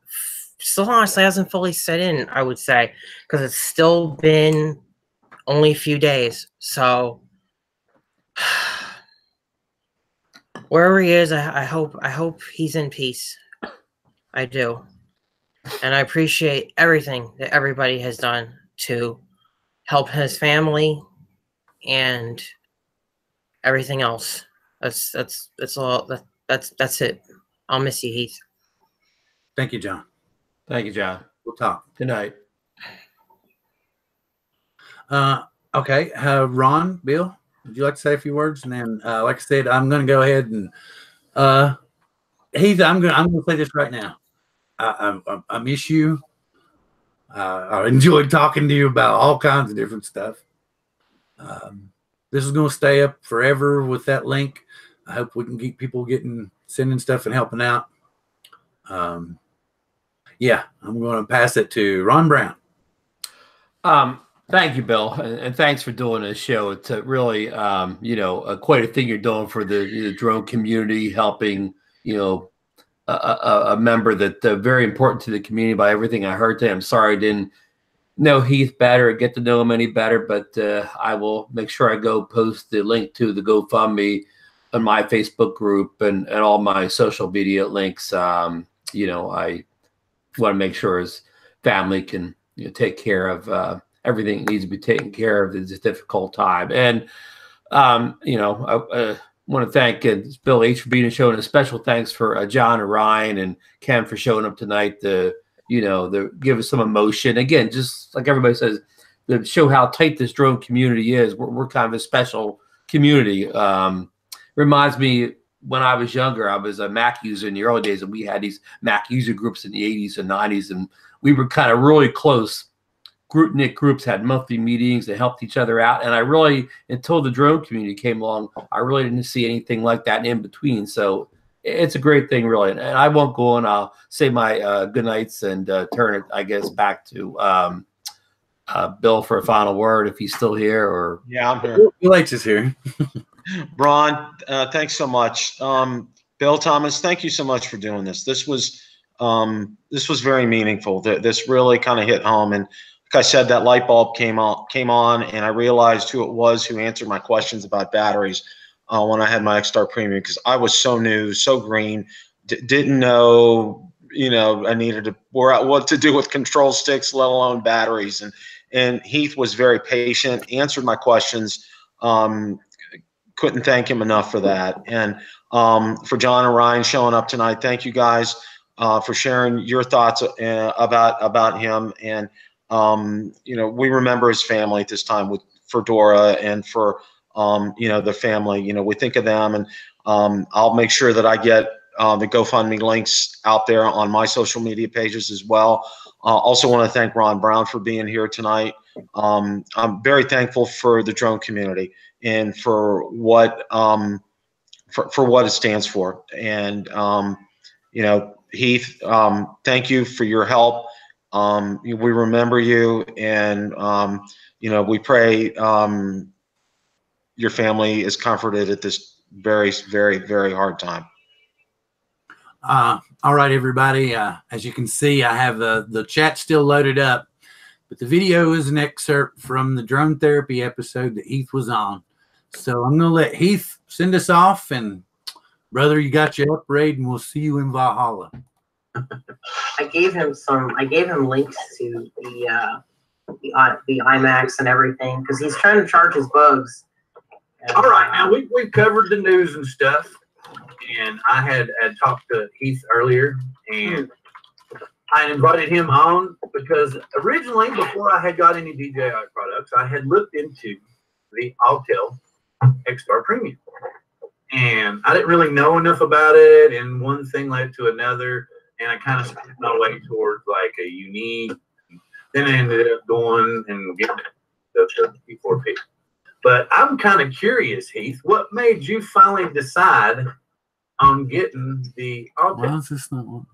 [SPEAKER 2] fully set in, I would say, because it's still been only a few days. So wherever he is, I hope he's in peace. I do. And I appreciate everything that everybody has done to help his family and everything else. That's all. That's it. I'll miss you, Heath.
[SPEAKER 1] Thank you, John.
[SPEAKER 4] Thank you, John.
[SPEAKER 1] We'll talk.
[SPEAKER 4] Good night.
[SPEAKER 1] Okay, Ron, Bill, would you like to say a few words? And then, like I said, I'm going to go ahead and Heath, I'm going to say this right now. I miss you. I enjoyed talking to you about all kinds of different stuff. This is going to stay up forever with that link. I hope we can keep people sending stuff and helping out. Yeah, I'm going to pass it to Ron Brown.
[SPEAKER 4] Thank you, Bill, and thanks for doing this show. It's really, quite a thing you're doing for the drone community, helping, a member that very important to the community by everything I heard today. I'm sorry I didn't know Heath better or get to know him any better, but I will make sure I go post the link to the GoFundMe on my Facebook group and all my social media links. I want to make sure his family can take care of everything that needs to be taken care of at this difficult time. And, I want to thank Bill H. for being on the show, and a special thanks for John and Ryan and Ken for showing up tonight to give us some emotion. Again, just like everybody says, to show how tight this drone community is. We're kind of a special community. Reminds me, when I was younger, I was a Mac user in the early days, and we had these Mac user groups in the 80s and 90s, and we were kind of really close. Knit groups had monthly meetings that helped each other out. And I really, until the drone community came along, I really didn't see anything like that in between. So it's a great thing, really. And I won't go on. I'll say my good nights and turn it, I guess, back to Bill for a final word, if he's still here. Or
[SPEAKER 5] yeah, I'm here.
[SPEAKER 1] Bill H is here.
[SPEAKER 5] Ron, thanks so much. Bill Thomas, thank you so much for doing this. This was very meaningful. This really kind of hit home. And like I said, that light bulb came on, and I realized who it was who answered my questions about batteries when I had my X-Star Premium, because I was so new, so green, didn't know, I needed to work out what to do with control sticks, let alone batteries. And Heath was very patient, answered my questions. Couldn't thank him enough for that. And for John and Ryan showing up tonight, thank you guys for sharing your thoughts about him. And we remember his family at this time for Dora and for, the family. We think of them, and I'll make sure that I get the GoFundMe links out there on my social media pages as well. Also want to thank Ron Brown for being here tonight. I'm very thankful for the drone community and for what for what it stands for. And Heath, thank you for your help. We remember you, and we pray your family is comforted at this very, very, very hard time.
[SPEAKER 1] All right, everybody. As you can see, I have the chat still loaded up, but the video is an excerpt from the drone therapy episode that Heath was on. So I'm going to let Heath send us off, and brother, you got your upgrade, and we'll see you in Valhalla.
[SPEAKER 2] I gave him links to the IMAX and everything, because he's trying to charge his bugs.
[SPEAKER 1] All right, now we've covered the news and stuff, and I had talked to Heath earlier, and I invited him on because originally, before I had got any DJI products, I had looked into the Autel X-Star Premium, and I didn't really know enough about it, and one thing led to another. And I kind of spent my way towards like a unique. Then I ended up going and getting the P4P. But I'm kind of curious, Heath, what made you finally decide on getting the Autel?
[SPEAKER 7] Why is this not one?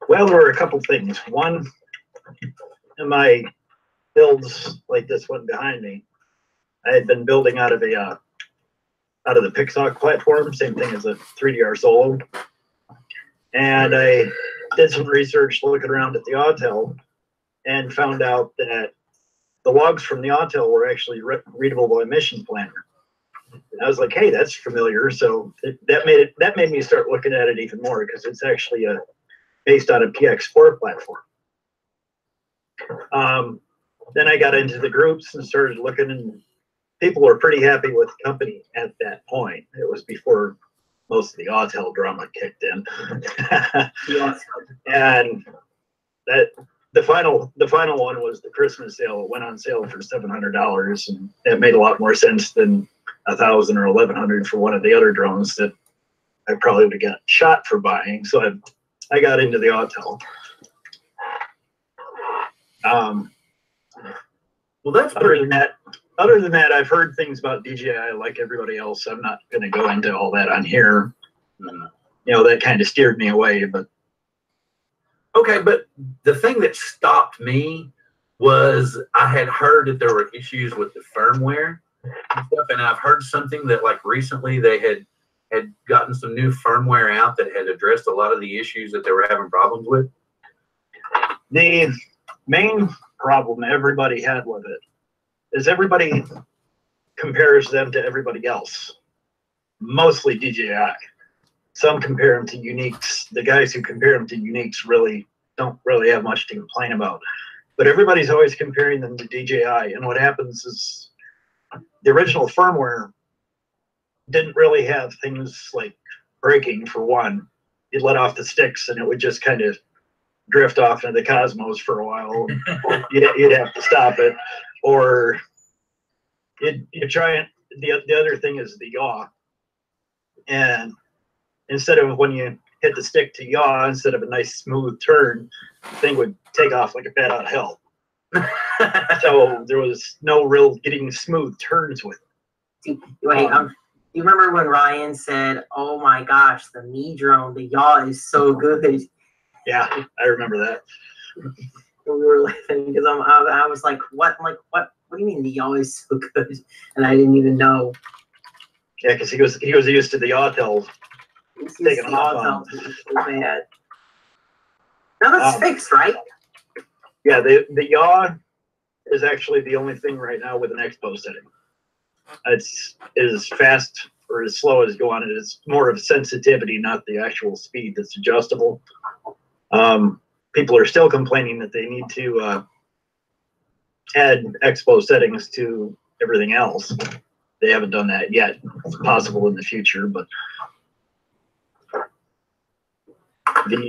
[SPEAKER 7] Well, there were a couple things. One, in my builds like this one behind me, I had been building out of the Pixoc platform, same thing as a 3DR Solo. And I did some research looking around at the Autel and found out that the logs from the Autel were actually readable by Mission Planner. And I was like, hey, that's familiar. So that made me start looking at it even more, because it's actually based on a PX4 platform. Then I got into the groups and started looking, and people were pretty happy with the company at that point. It was before most of the Autel drama kicked in. And that the final one was the Christmas sale. It went on sale for $700, and that made a lot more sense than $1,000 or $1,100 for one of the other drones that I probably would have got shot for buying. So I got into the Autel.
[SPEAKER 1] Well, that's
[SPEAKER 7] other than that, I've heard things about DJI like everybody else. I'm not going to go into all that on here. You know, that kind of steered me away. But
[SPEAKER 1] okay, but the thing that stopped me was I had heard that there were issues with the firmware and stuff, and I've heard something that like recently they had gotten some new firmware out that had addressed a lot of the issues that they were having problems with.
[SPEAKER 7] The main problem everybody had with it is everybody compares them to everybody else, mostly DJI. Some compare them to Uniques. The guys who compare them to Uniques really don't really have much to complain about. But everybody's always comparing them to DJI. And what happens is the original firmware didn't really have things like braking, for one. You'd let off the sticks and it would just kind of drift off into the cosmos for a while. You'd have to stop it. Or you try it. The other thing is the yaw. And instead of when you hit the stick to yaw, instead of a nice smooth turn, the thing would take off like a bat out of hell. So there was no real getting smooth turns with it.
[SPEAKER 2] Wait, you remember when Ryan said, "Oh my gosh, the Me drone, the yaw is so good."
[SPEAKER 7] Yeah, I remember that.
[SPEAKER 2] We were laughing because I was like, "What? I'm like, what? What do you mean the yaw is so good?" And I didn't even know.
[SPEAKER 7] Yeah, because he was used to the Autel. Taking off on.
[SPEAKER 2] So bad. Now that's fixed, right?
[SPEAKER 7] Yeah, the yaw is actually the only thing right now with an expo setting. It's as fast or as slow as go on it. It's more of sensitivity, not the actual speed that's adjustable. People are still complaining that they need to add expo settings to everything else. They haven't done that yet. It's possible in the future, but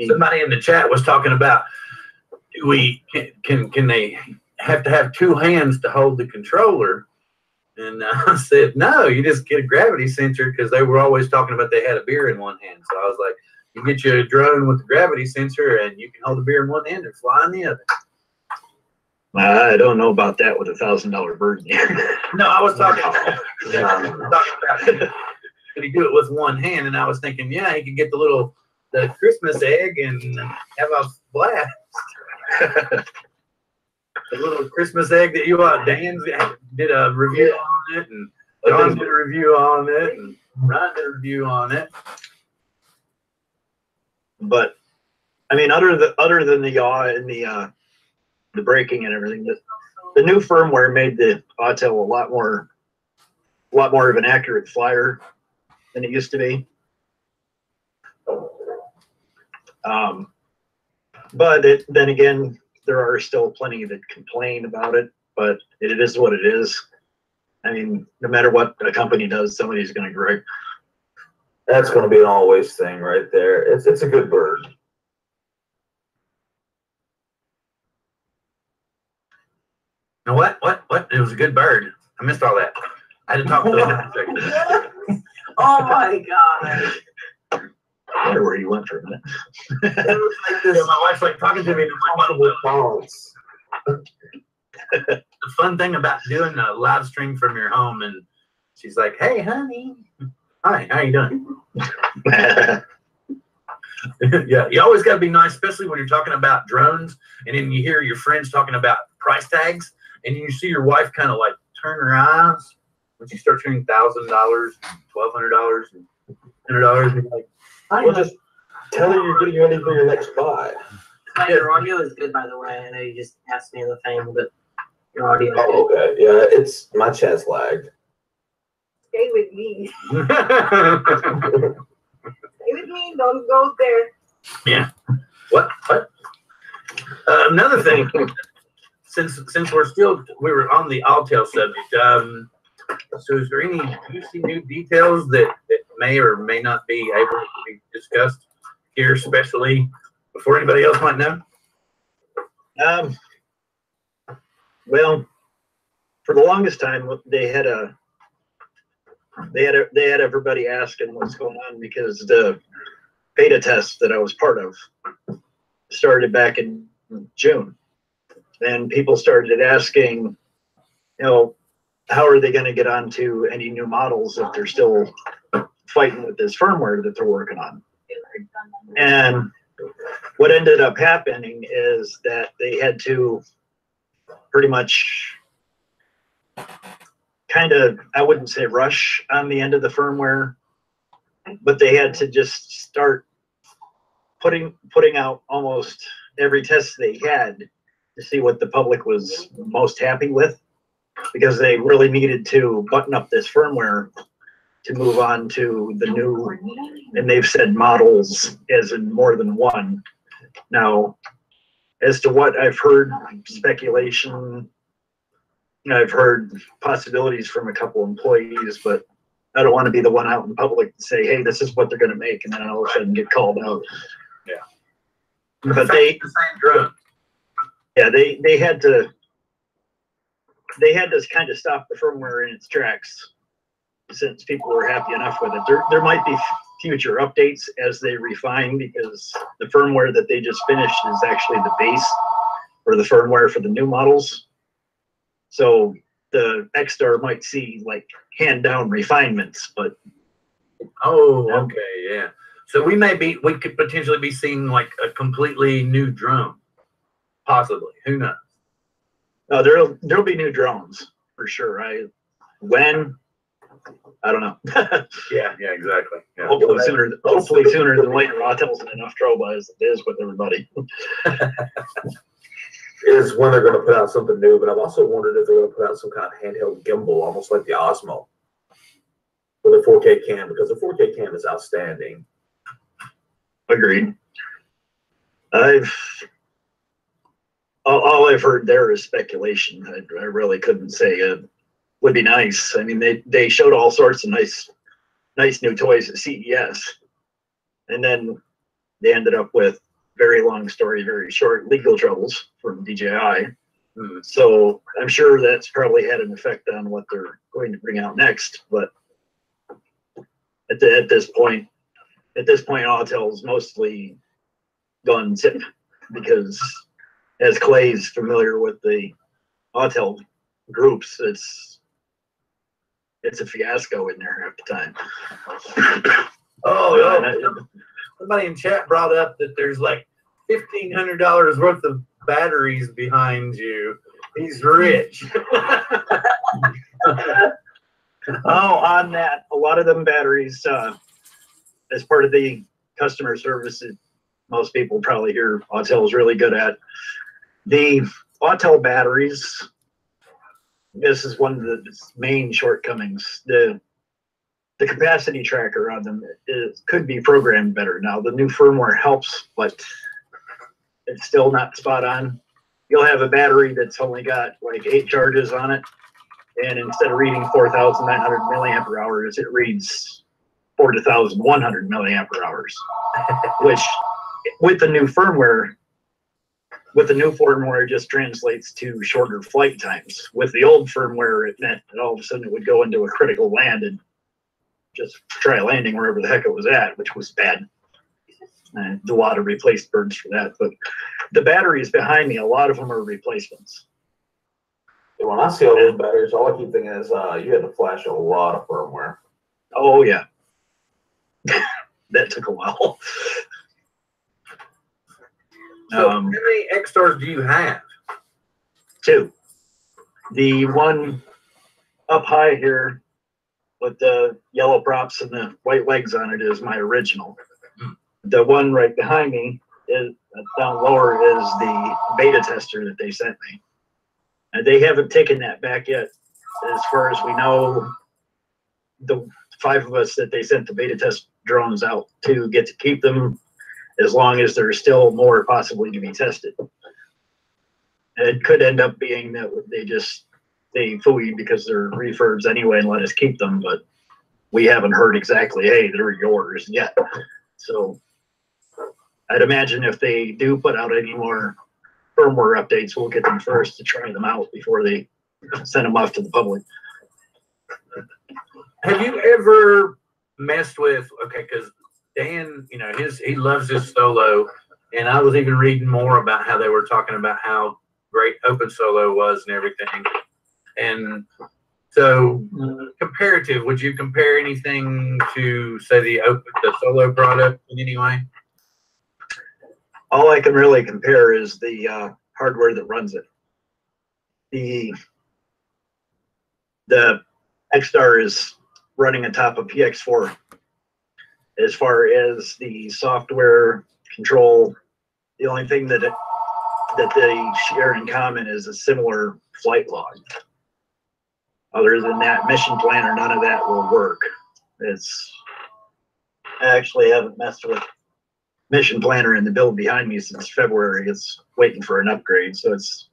[SPEAKER 1] somebody in the chat was talking about can they have to have two hands to hold the controller? And I said, no, you just get a gravity sensor, because they were always talking about they had a beer in one hand. So I was like, you get you a drone with a gravity sensor and you can hold the beer in one hand and fly in the other.
[SPEAKER 7] I don't know about that with $1,000 bird in the air.
[SPEAKER 1] No, I was talking about could he do it with one hand? And I was thinking, yeah, he could get the Christmas egg and have a blast. The little Christmas egg that Dan did a review on it, and John did a review on it, and Ryan did a review on it.
[SPEAKER 7] But I mean, other than the yaw and the braking and everything, the new firmware made the Autel a lot more of an accurate flyer than it used to be. But then again, there are still plenty that complain about it, but it is what it is. I mean, no matter what a company does, somebody's going to gripe.
[SPEAKER 8] That's going to be an always thing right there. It's a good bird.
[SPEAKER 1] Now what? It was a good bird. I missed all that. I had to talk to him.
[SPEAKER 2] Oh my God.
[SPEAKER 7] I wonder where you went for a minute.
[SPEAKER 1] My wife's like talking to me, and I'm like, what balls? The fun thing about doing a live stream from your home, and she's like, "Hey, honey, hi, how you doing?" Yeah, you always got to be nice, especially when you're talking about drones, and then you hear your friends talking about price tags, and you see your wife kind of like turn her eyes when she starts hearing $1,000, $1,200, and $100, and you're like,
[SPEAKER 8] Well, just tell her you're getting ready for your next buy.
[SPEAKER 2] Your audio is good, by the way. I know you just asked me the thing, but your audio is good.
[SPEAKER 8] Oh, okay. Yeah, it's my chat's lagged.
[SPEAKER 9] Stay with me. Stay with me. Don't go there.
[SPEAKER 1] Yeah. What? Another thing, since we were on the Altel subject, so is there any juicy new details that may or may not be able to be discussed here, especially before anybody else might know?
[SPEAKER 7] Well, for the longest time, they had everybody asking what's going on because the beta test that I was part of started back in June, and people started asking, how are they going to get onto any new models if they're still fighting with this firmware that they're working on? And what ended up happening is that they had to pretty much kind of, I wouldn't say rush on the end of the firmware, but they had to just start putting out almost every test they had to see what the public was most happy with, because they really needed to button up this firmware to move on to the new, and they've said models as in more than one. Now, as to what I've heard, speculation, I've heard possibilities from a couple employees, but I don't want to be the one out in public to say, hey, this is what they're going to make, and then all of a sudden get called out.
[SPEAKER 1] Yeah.
[SPEAKER 7] But they had to kind of stop the firmware in its tracks since people were happy enough with it. There might be future updates as they refine, because the firmware that they just finished is actually the base for the firmware for the new models. So the X-Star might see like hand down refinements, but
[SPEAKER 1] okay, yeah. So we could potentially be seeing like a completely new drone, possibly. Who knows?
[SPEAKER 7] No, there'll be new drones for sure. When, I don't know.
[SPEAKER 1] yeah, exactly. Yeah.
[SPEAKER 7] Hopefully sooner than later. Autel's in enough trouble as it is with everybody.
[SPEAKER 8] Is when they're going to put out something new, but I've also wondered if they're going to put out some kind of handheld gimbal, almost like the Osmo, with a 4K cam, because the 4K cam is outstanding.
[SPEAKER 7] Agreed. All I've heard there is speculation. I really couldn't say. It would be nice. I mean, they showed all sorts of nice new toys at CES, and then they ended up with, very long story, very short, legal troubles from DJI. So I'm sure that's probably had an effect on what they're going to bring out next. But at this point, Autel's mostly gone zip, because as Clay's familiar with the Autel groups, it's a fiasco in there half the time.
[SPEAKER 1] Somebody in chat brought up that there's like $1,500 worth of batteries behind you. He's rich.
[SPEAKER 7] On that, a lot of them batteries, as part of the customer service that most people probably hear Autel is really good at. The Autel batteries, this is one of the main shortcomings. The capacity tracker on them could be programmed better. Now, the new firmware helps, but it's still not spot on. You'll have a battery that's only got like 8 charges on it, and instead of reading 4,900 milliampere hours, it reads 4,100 milliampere hours, which with the new firmware, just translates to shorter flight times. With the old firmware, it meant that all of a sudden it would go into a critical land and just try landing wherever the heck it was at, which was bad. And a lot of replaced birds for that. But the batteries behind me, a lot of them are replacements.
[SPEAKER 8] When I see all those batteries, all I keep thinking is you had to flash a lot of firmware.
[SPEAKER 7] Oh, yeah. That took a while.
[SPEAKER 1] So how many X-Stars do you have?
[SPEAKER 7] 2. The one up high here with the yellow props and the white legs on it is my original. The one right behind me is down lower is the beta tester that they sent me. And they haven't taken that back yet. As far as we know, the 5 of us that they sent the beta test drones out to get to keep them as long as there's still more possibly to be tested. It could end up being that they fooey because they're refurbs anyway and let us keep them, but we haven't heard exactly, hey, they're yours yet. So I'd imagine if they do put out any more firmware updates, we'll get them first to try them out before they send them off to the public.
[SPEAKER 1] Have you ever messed with, okay, because Dan, you know, he loves his solo, and I was even reading more about how they were talking about how great Open Solo was and everything. And so, comparative, would you compare anything to, say, the Solo product in any way?
[SPEAKER 7] All I can really compare is the hardware that runs it. The XStar is running on top of PX4. As far as the software control, the only thing that they share in common is a similar flight log. Other than that, mission planner, none of that will work. I actually haven't messed with mission planner in the build behind me since February. It's waiting for an upgrade, so it's